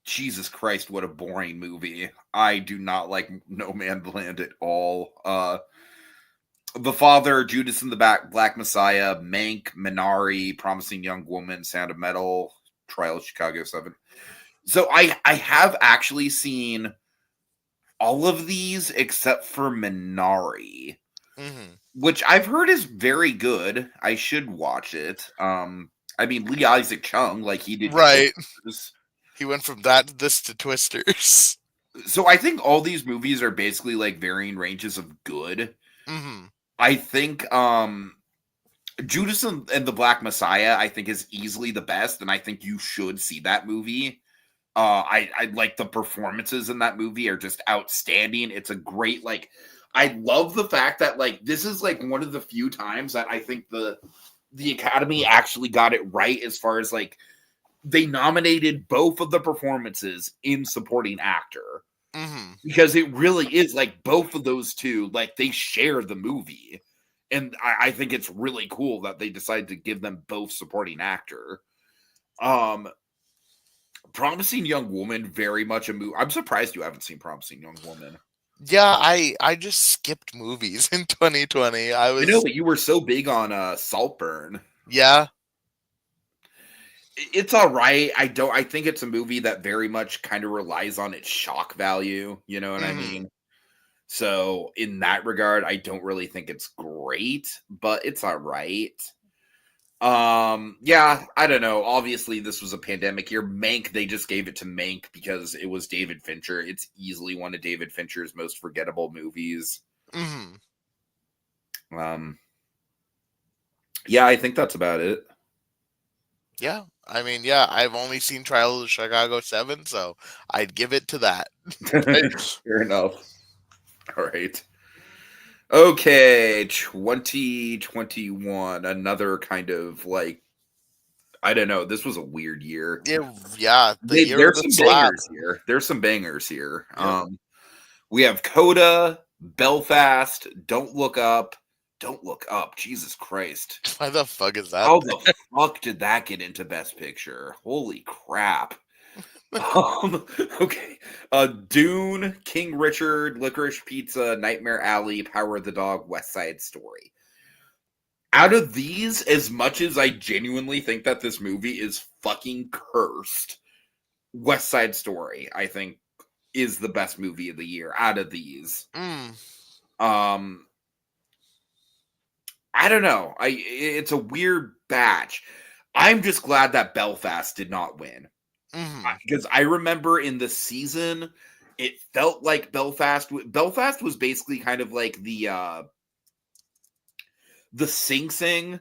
Jesus Christ, what a boring movie. I do not like Nomadland at all. The Father, Judas and the Black Messiah, Mank, Minari, Promising Young Woman, Sound of Metal, Trial of Chicago 7. So I have actually seen all of these except for Minari, which I've heard is very good. I should watch it. I mean, Lee Isaac Chung, like he did. Right. He went from this to Twisters. So I think all these movies are basically like varying ranges of good. Mm-hmm. I think Judas and the Black Messiah, I think, is easily the best, and I think you should see that movie. I like the performances in that movie are just outstanding. It's a great, like, I love the fact that like this is like one of the few times that I think the Academy actually got it right as far as like they nominated both of the performances in supporting actor. Because it really is like both of those two, like they share the movie. And I think it's really cool that they decided to give them both supporting actor. Promising Young Woman, very much a movie. I'm surprised you haven't seen Promising Young Woman. Yeah, I just skipped movies in 2020. I know, but you were so big on Saltburn. Yeah. It's all right. I think it's a movie that very much kind of relies on its shock value. You know what I mean? So in that regard, I don't really think it's great, but it's all right. Yeah, I don't know. Obviously, this was a pandemic year. Mank, they just gave it to Mank because it was David Fincher. It's easily one of David Fincher's most forgettable movies. Yeah, I think that's about it. Yeah, I mean, yeah, I've only seen Trial of the Chicago 7, so I'd give it to that. Fair enough. All right. Okay, 2021, another kind of like, I don't know, this was a weird year. Yeah, there's some bangers here. There's some bangers here. Yeah. We have Coda, Belfast, Don't Look Up. Jesus Christ. Why the fuck is that? How the fuck did that get into Best Picture? Holy crap. Okay. Dune, King Richard, Licorice Pizza, Nightmare Alley, Power of the Dog, West Side Story. Out of these, as much as I genuinely think that this movie is fucking cursed, West Side Story, I think, is the best movie of the year out of these. I don't know. It's a weird batch. I'm just glad that Belfast did not win. Because I remember in the season, it felt like Belfast was basically kind of like the Sing Sing,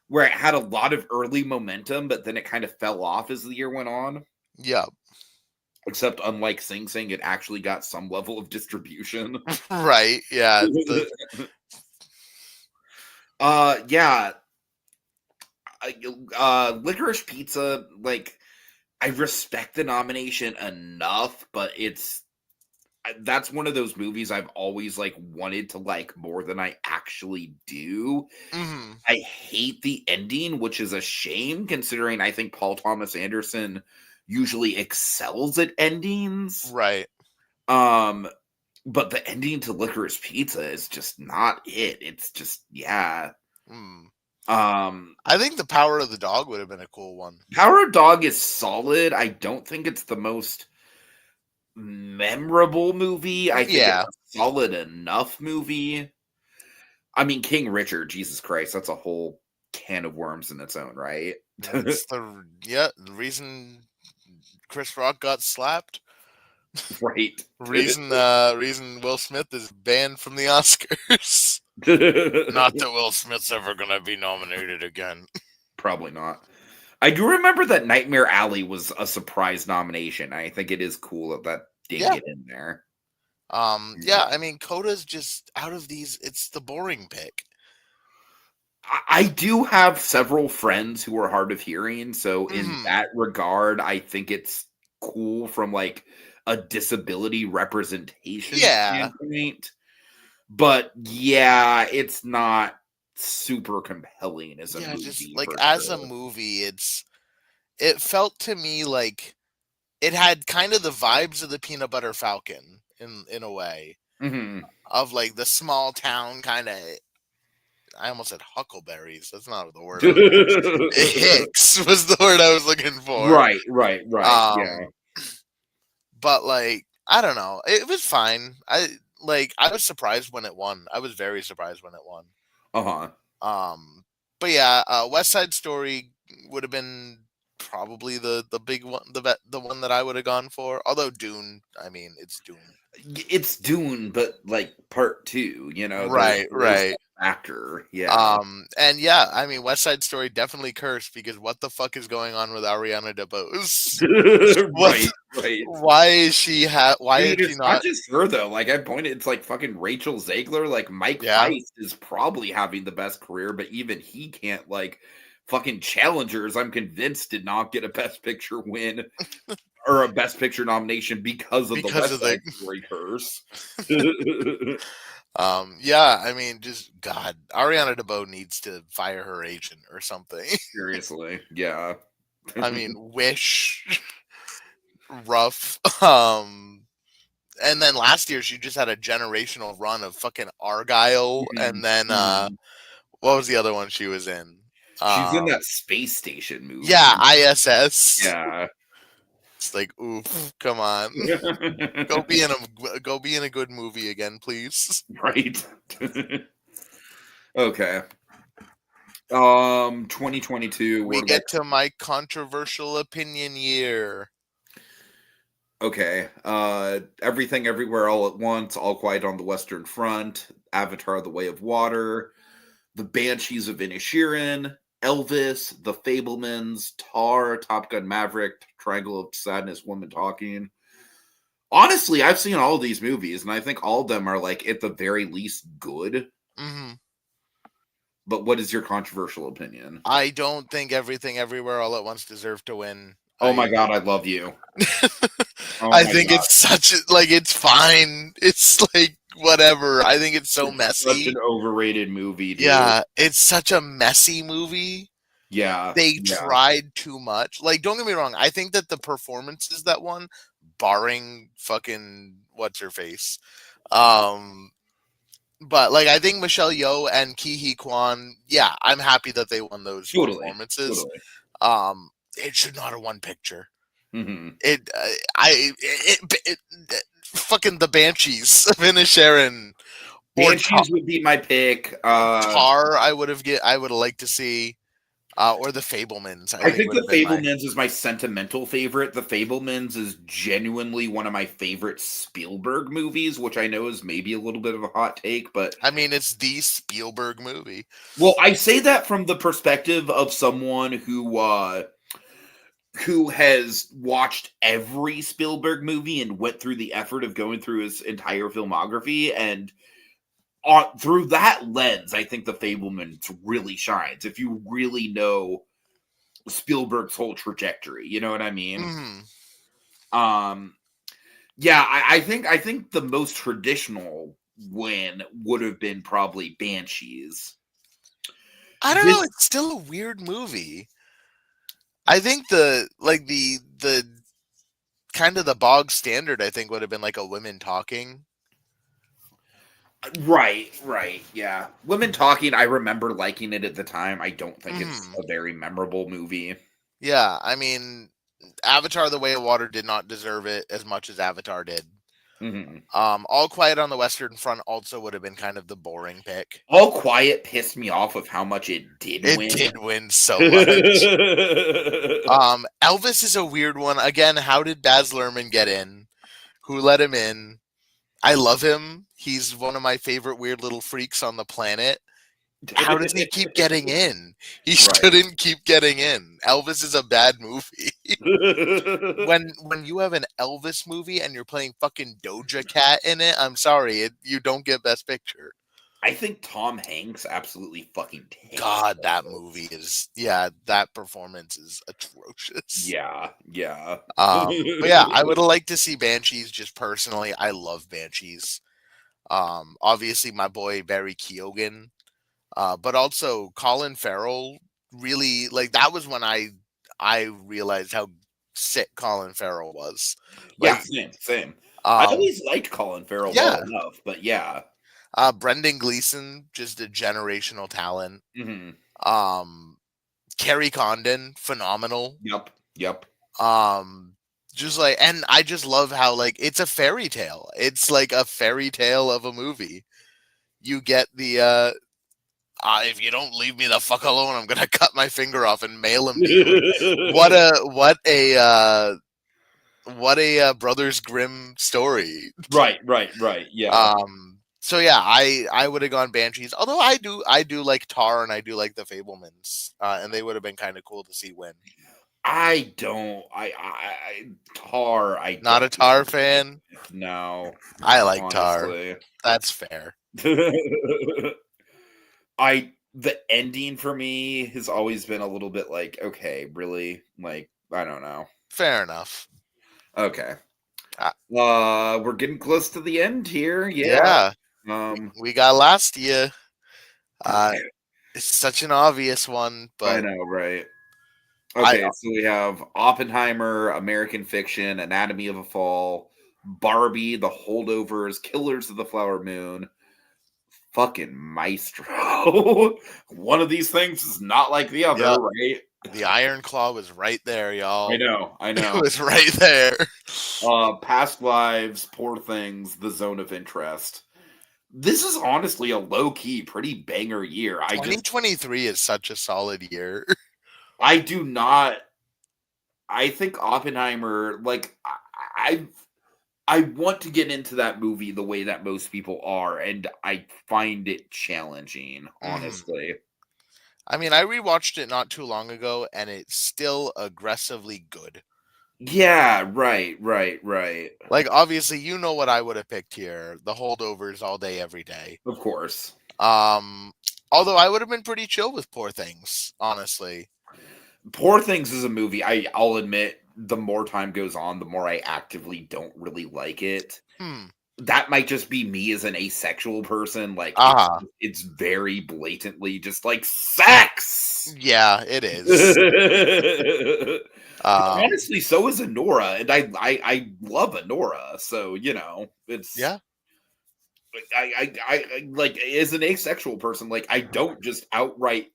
where it had a lot of early momentum, but then it kind of fell off as the year went on. Yeah. Except unlike Sing Sing, it actually got some level of distribution. Right. Yeah. Yeah. Licorice Pizza, like, I respect the nomination enough, but that's one of those movies I've always like wanted to like more than I actually do. Mm-hmm. I hate the ending, which is a shame considering I think Paul Thomas Anderson usually excels at endings. Right. But the ending to Licorice Pizza is just not it. It's just, yeah. I think The Power of the Dog would have been a cool one. Power of Dog is solid. I don't think it's the most memorable movie. I think it's a solid enough movie. I mean, King Richard, Jesus Christ, that's a whole can of worms in its own right. That's the reason Chris Rock got slapped. Right. Reason Will Smith is banned from the Oscars. Not that Will Smith's ever gonna be nominated again. Probably not. I do remember that Nightmare Alley was a surprise nomination. I think it is cool that did get in there. Yeah, I mean, Coda's just out of these. It's the boring pick. I do have several friends who are hard of hearing, so in that regard, I think it's cool from like a disability representation standpoint. But yeah, it's not super compelling as a movie. Just like as a movie, it felt to me like it had kind of the vibes of the Peanut Butter Falcon in a way, of like the small town kind of. I almost said huckleberries. That's not the word. Hicks was the word I was looking for. Right. Yeah. But like, I don't know. It was fine. I was surprised when it won. I was very surprised when it won. But yeah, West Side Story would have been probably the big one, the one that I would have gone for. Although Dune, I mean, it's Dune. It's Dune, but like part 2, you know, right. Actor, yeah. And yeah, I mean, West Side Story definitely cursed because what the fuck is going on with Ariana DeBose? Right. Why is she? Why is she not just her though? Like I pointed, it's like fucking Rachel Zegler. Like Mike Feist is probably having the best career, but even he can't like fucking Challengers. I'm convinced did not get a Best Picture win. Or a Best Picture nomination because of the West Side Story curse. Yeah, I mean, just God, Ariana DeBose needs to fire her agent or something. Seriously, yeah. I mean, Wish, rough. And then last year she just had a generational run of fucking Argyle, and then what was the other one she was in? She's in that space station movie. Yeah, ISS. Yeah. It's like, oof, come on. Go be in a good movie again, please. Right. Okay. 2022. We get to my controversial opinion year. Okay. Everything Everywhere All at Once, All Quiet on the Western Front, Avatar: The Way of Water, The Banshees of Inisherin, Elvis, The Fabelmans, Tar, Top Gun Maverick, Triangle of Sadness, Woman Talking. Honestly, I've seen all of these movies, and I think all of them are, like, at the very least, good. But what is your controversial opinion? I don't think Everything Everywhere All at Once deserved to win. Oh my God, I love you. I think it's such it's fine. It's like whatever. I think it's so messy. Such an overrated movie, dude. Yeah, it's such a messy movie. Yeah. They tried too much. Like, don't get me wrong. I think that the performances that won, barring fucking what's her face, but like I think Michelle Yeoh and Ki-hee Kwan, yeah, I'm happy that they won those performances. It should not have won picture. Fucking the Banshees of Inisherin. Banshees would be my pick. Tar, I would have liked to see. Or The Fabelmans. I think The Fabelmans is my sentimental favorite. The Fabelmans is genuinely one of my favorite Spielberg movies, which I know is maybe a little bit of a hot take, but I mean, it's the Spielberg movie. Well, I say that from the perspective of someone who has watched every Spielberg movie and went through the effort of going through his entire filmography, and through that lens, I think The Fabelmans really shines. If you really know Spielberg's whole trajectory. You know what I mean? Mm-hmm. Yeah, I think the most traditional win would have been probably Banshees. I don't know. It's still a weird movie. I think the kind of the bog standard, I think, would have been like a Women Talking. Right, yeah. Women Talking, I remember liking it at the time. I don't think it's a very memorable movie. Yeah, I mean, Avatar: The Way of Water did not deserve it as much as Avatar did. Mm-hmm. All Quiet on the Western Front also would have been kind of the boring pick. All Quiet pissed me off of how much it did win. It did win so much. Elvis is a weird one. Again, how did Baz Luhrmann get in? Who let him in? I love him. He's one of my favorite weird little freaks on the planet. How does he keep getting in? He shouldn't keep getting in. Elvis is a bad movie. when you have an Elvis movie and you're playing fucking Doja Cat in it, I'm sorry, you don't get Best Picture. I think Tom Hanks absolutely fucking takes God, that movie is that performance is atrocious. Yeah. But yeah, I would have liked to see Banshees just personally. I love Banshees. Obviously my boy Barry Keoghan. But also Colin Farrell really that was when I realized how sick Colin Farrell was. Yeah, same. I always liked Colin Farrell well enough, but yeah. Brendan Gleeson, just a generational talent. Mm-hmm. Kerry Condon, phenomenal. Yep. Just and I just love how it's a fairy tale. It's like a fairy tale of a movie. You get the if you don't leave me the fuck alone, I'm gonna cut my finger off and mail him to you. What a Brothers Grimm story. Right. Yeah. So yeah, I would have gone Banshees. Although I do like Tar and I do like the Fablemans, and they would have been kind of cool to see win. I don't. Tar. Not a Tar fan. No, I like honestly. Tar. That's fair. The ending for me has always been a little bit okay, really, I don't know. Fair enough. Okay. We're getting close to the end here. Yeah. We got Last Year. It's such an obvious one, but I know, right? Okay, so we have Oppenheimer, American Fiction, Anatomy of a Fall, Barbie, The Holdovers, Killers of the Flower Moon, fucking Maestro. One of these things is not like the other, right? The Iron Claw was right there, y'all. I know. It was right there. Past Lives, Poor Things, The Zone of Interest. This is honestly a low-key, pretty banger year. 2023 is such a solid year. I do not. I think Oppenheimer, I want to get into that movie the way that most people are, and I find it challenging, honestly. I mean, I rewatched it not too long ago, and it's still aggressively good. Yeah, right. Obviously, you know what I would have picked here. The Holdovers all day, every day. Of course. Although I would have been pretty chill with Poor Things, honestly. Poor Things is a movie, I'll admit, the more time goes on, the more I actively don't really like it. That might just be me as an asexual person. It's very blatantly just sex. Yeah, it is. Honestly, so is Anora, and I love Anora. So it's I as an asexual person, I don't just outright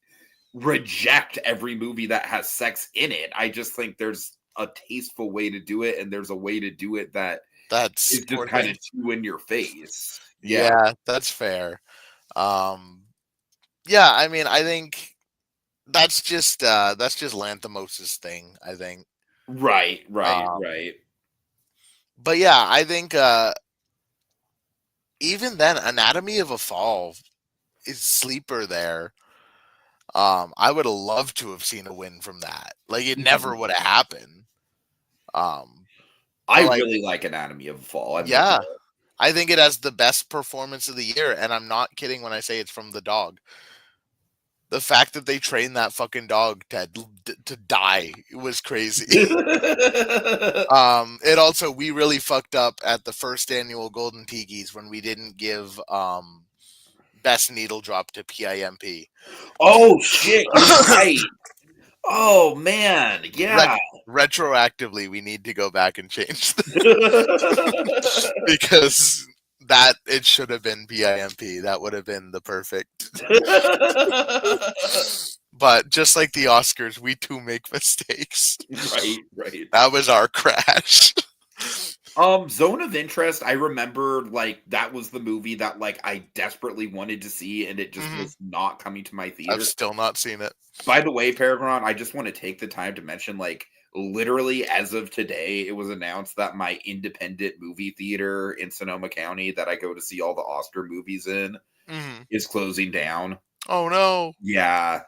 reject every movie that has sex in it. I just think there's a tasteful way to do it, and there's a way to do it that's just kind of too in your face. Yeah, that's fair. Yeah, I mean, I think that's just Lanthimos' thing, I think. Right. But yeah, I think even then, Anatomy of a Fall is sleeper there. I would have loved to have seen a win from that. It never would have happened. I really like Anatomy of a Fall. I think it has the best performance of the year, and I'm not kidding when I say it's from the dog. The fact that they trained that fucking dog to die was crazy. It also, we really fucked up at the first annual Golden Tikis when we didn't give Best Needle Drop to PIMP. Oh shit! You're right. Oh man, yeah. Retroactively, we need to go back and change because it should have been PIMP. That would have been the perfect. But just like the Oscars, we too make mistakes. Right. That was our crash. Zone of Interest, I remember, like, that was the movie that, like, I desperately wanted to see, and it just was not coming to my theater. I've still not seen it. By the way, PerGron, I just want to take the time to mention, like, literally as of today, it was announced that my independent movie theater in Sonoma County that I go to see all the Oscar movies in is closing down. Oh, no. Yeah.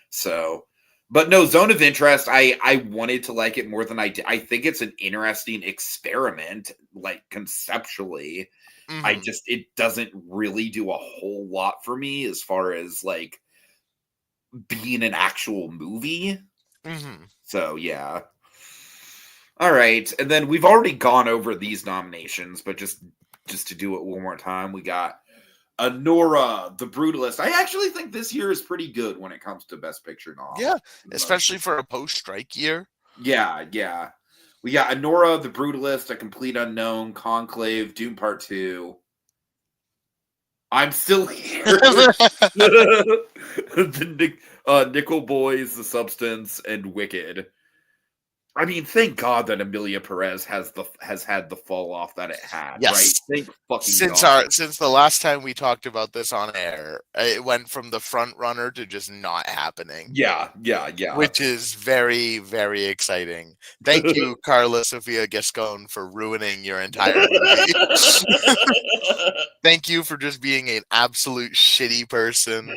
So... But no, Zone of Interest, I wanted to like it more than I did. I think it's an interesting experiment, like, conceptually. It doesn't really do a whole lot for me as far as, like, being an actual movie. So, yeah. All right. And then we've already gone over these nominations, but just to do it one more time, we got Anora, The Brutalist. I actually think this year is pretty good when it comes to Best Picture nom. Yeah, especially for a post-strike year. Yeah. We got Anora, The Brutalist, A Complete Unknown, Conclave, Dune Part 2. I'm Still Here. The Nickel Boys, The Substance, and Wicked. I mean, thank God that Emilia Perez has had the fall off that it had. Yes. Right? Thank fucking God. Since the last time we talked about this on air, it went from the front runner to just not happening. Yeah. Which is very, very exciting. Thank you, Carla Sofia Gascon, for ruining your entire movie. Thank you for just being an absolute shitty person.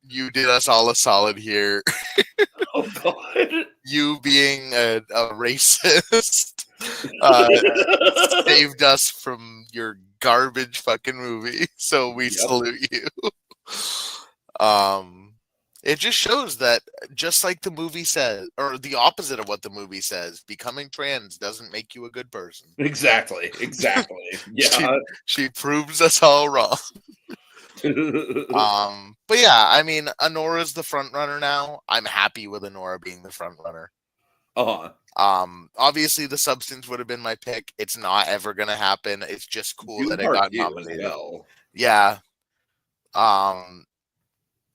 You did us all a solid here. Oh God. You being a racist saved us from your garbage fucking movie. So we salute you. It just shows that, just like the movie says, or the opposite of what the movie says, becoming trans doesn't make you a good person. Exactly. Yeah. She proves us all wrong. But yeah, I mean, Anora's the front runner now. I'm happy with Anora being the front runner. Obviously The Substance would have been my pick. It's not ever gonna happen. It's just cool that it got nominated. Yeah.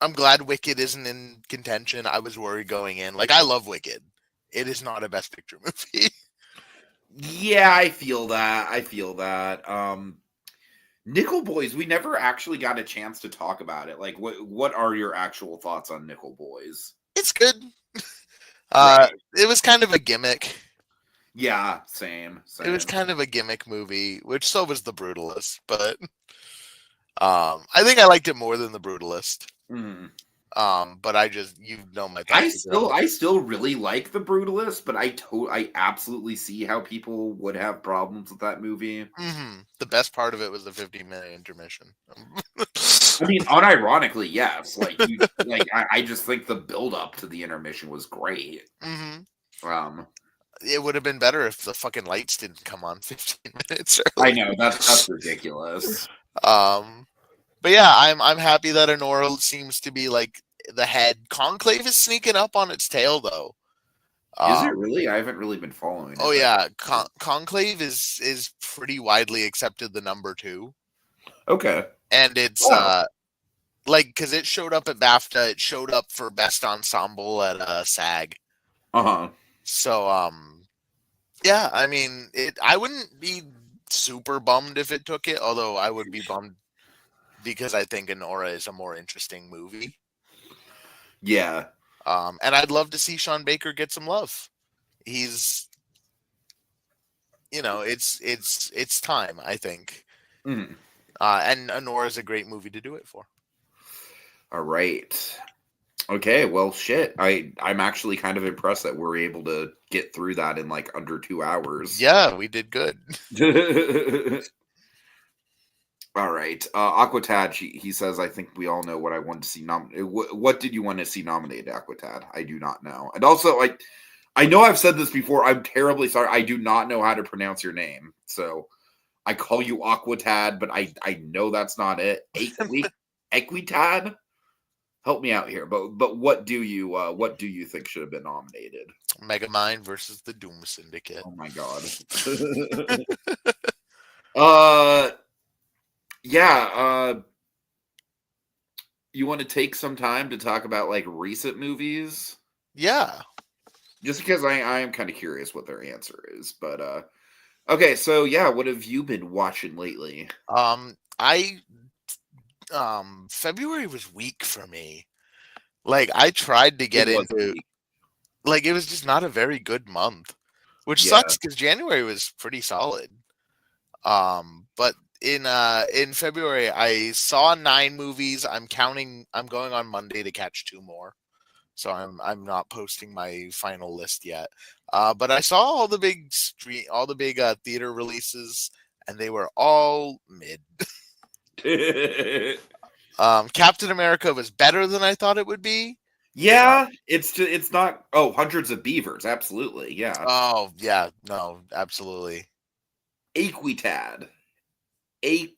I'm glad Wicked isn't in contention. I was worried going in. Like, I love Wicked. It is not a Best Picture movie. Yeah, I feel that. Nickel Boys, we never actually got a chance to talk about it. Like, what are your actual thoughts on Nickel Boys? It's good. It was kind of a gimmick. Yeah, same. It was kind of a gimmick movie, which so was The Brutalist, but I think I liked it more than The Brutalist. But I just, my thoughts. I still really like The Brutalist, but I absolutely see how people would have problems with that movie. The best part of it was the 15-minute intermission. I mean, unironically, yes. Like, I just think the build up to the intermission was great. It would have been better if the fucking lights didn't come on 15 minutes early. I know, that's ridiculous. But yeah, I'm happy that Anora seems to be like the head. Conclave is sneaking up on its tail, though. Is it really? I haven't really been following it. Oh yeah, Conclave is pretty widely accepted the number 2. Okay. And it's because it showed up at BAFTA. It showed up for Best Ensemble at SAG. So yeah, I mean, I wouldn't be super bummed if it took it, although I would be bummed because I think Anora is a more interesting movie. Yeah. And I'd love to see Sean Baker get some love. He's, it's time, I think. And Anora is a great movie to do it for. All right. Okay, well, shit. I'm actually kind of impressed that we're able to get through that in like under 2 hours. Yeah, we did good. All right. Aquatad, he says, I think we all know what I want to see nominated. What did you want to see nominated, Aquatad? I do not know. And also, I know I've said this before. I'm terribly sorry. I do not know how to pronounce your name. So I call you Aquatad, but I know that's not it. Equitad? Help me out here. But what do you think should have been nominated? Megamind versus the Doom Syndicate. Oh my god. Yeah, you want to take some time to talk about like recent movies? Yeah. Just because I am kind of curious what their answer is. But okay, so yeah, what have you been watching lately? February was weak for me. Like I tried to get into like it was just not a very good month. Which sucks because January was pretty solid. But in February I saw 9 movies. I'm going on Monday to catch 2 more. So I'm not posting my final list yet. But I saw all the big theater releases, and they were all mid. Captain America was better than I thought it would be. Yeah, it's not. Oh, Hundreds of Beavers, absolutely, yeah. Oh yeah, no, absolutely. Equitad. Is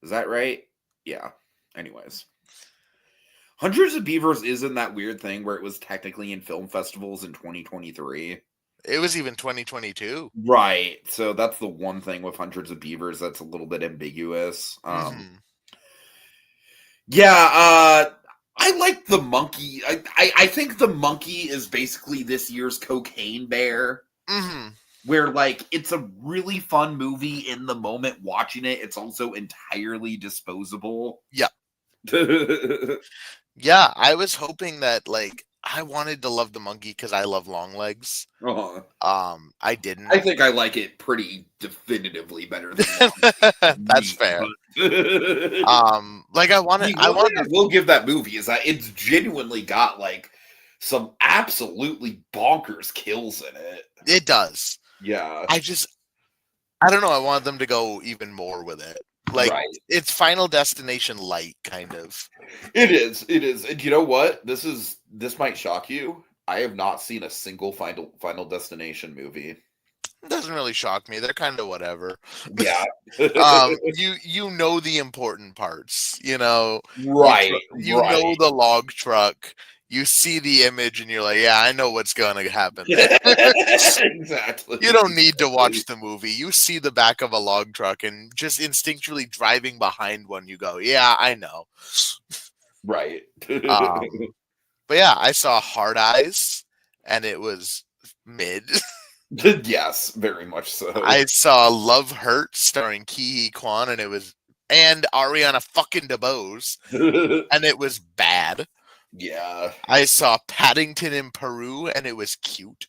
that right? Yeah. Anyways. Hundreds of Beavers isn't that weird thing where it was technically in film festivals in 2023. It was even 2022. Right. So that's the one thing with Hundreds of Beavers that's a little bit ambiguous. Yeah, I like the monkey. I think the monkey is basically this year's Cocaine Bear. Where like it's a really fun movie in the moment watching it. It's also entirely disposable. Yeah. Yeah, I was hoping that like I wanted to love the monkey because I love long legs. I didn't. I think I like it pretty definitively better than That's fair. Like I will give that movie is that it's genuinely got like some absolutely bonkers kills in it. It does. Yeah. I don't know. I wanted them to go even more with it. Like it's Final Destination light, kind of. It is. And you know what? This might shock you. I have not seen a single Final Destination movie. It doesn't really shock me. They're kind of whatever. Yeah. You know the important parts, you know. Right. You know the log truck. You see the image and you're like, yeah, I know what's going to happen. Exactly. You don't need to watch the movie. You see the back of a log truck and just instinctually driving behind one, you go, yeah, I know. Right. But yeah, I saw Hard Eyes and it was mid. Yes, very much so. I saw Love Hurt starring Ki Kwan and Ariana fucking DeBose and it was bad. Yeah. I saw Paddington in Peru and it was cute.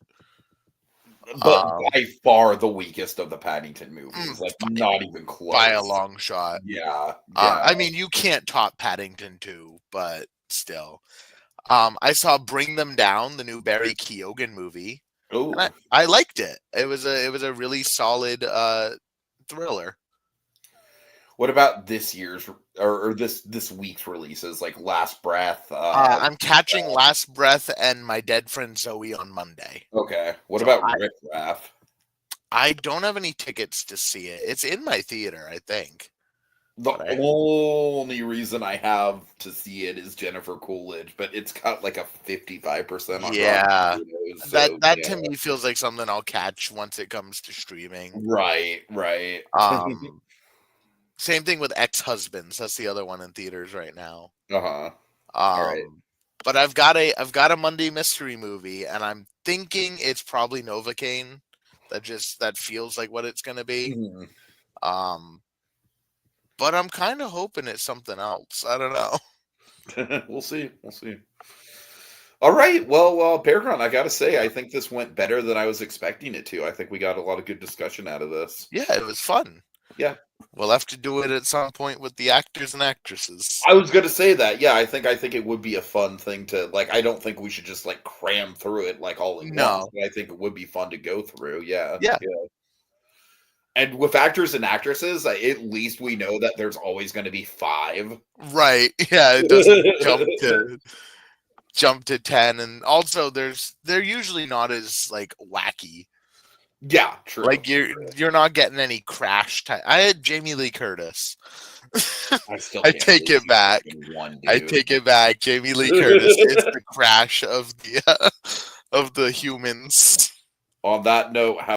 But by far the weakest of the Paddington movies. Like not even close. By a long shot. Yeah. I mean, you can't top Paddington 2, but still. I saw Bring Them Down, the new Barry Keoghan movie. Oh. I liked it. It was a really solid thriller. What about this year's or this week's releases, like Last Breath? I'm catching Last Breath and My Dead Friend Zoe on Monday. Okay. What about Riff Raff? I don't have any tickets to see it. It's in my theater, I think. The only reason I have to see it is Jennifer Coolidge, but it's got like a 55% on yeah. Videos, so, that to me feels like something I'll catch once it comes to streaming. Right. Same thing with Ex-Husbands. That's the other one in theaters right now. All right. But I've got a Monday mystery movie, and I'm thinking it's probably Novocaine. That feels like what it's gonna be. But I'm kind of hoping it's something else. I don't know. We'll see. All right. Well, PerGron, I got to say, I think this went better than I was expecting it to. I think we got a lot of good discussion out of this. Yeah, it was fun. Yeah. We'll have to do it at some point with the actors and actresses. I was going to say that. Yeah, I think it would be a fun thing to like. I don't think we should just like cram through it like all at once. But I think it would be fun to go through. Yeah. Yeah. And with actors and actresses, at least we know that there's always going to be 5. Right. Yeah. It doesn't jump to 10, and also they're usually not as like wacky. Yeah, true. Like you're not getting any crash time. I had Jamie Lee Curtis. I take it back. I take it back. Jamie Lee Curtis is the crash of the humans. On that note,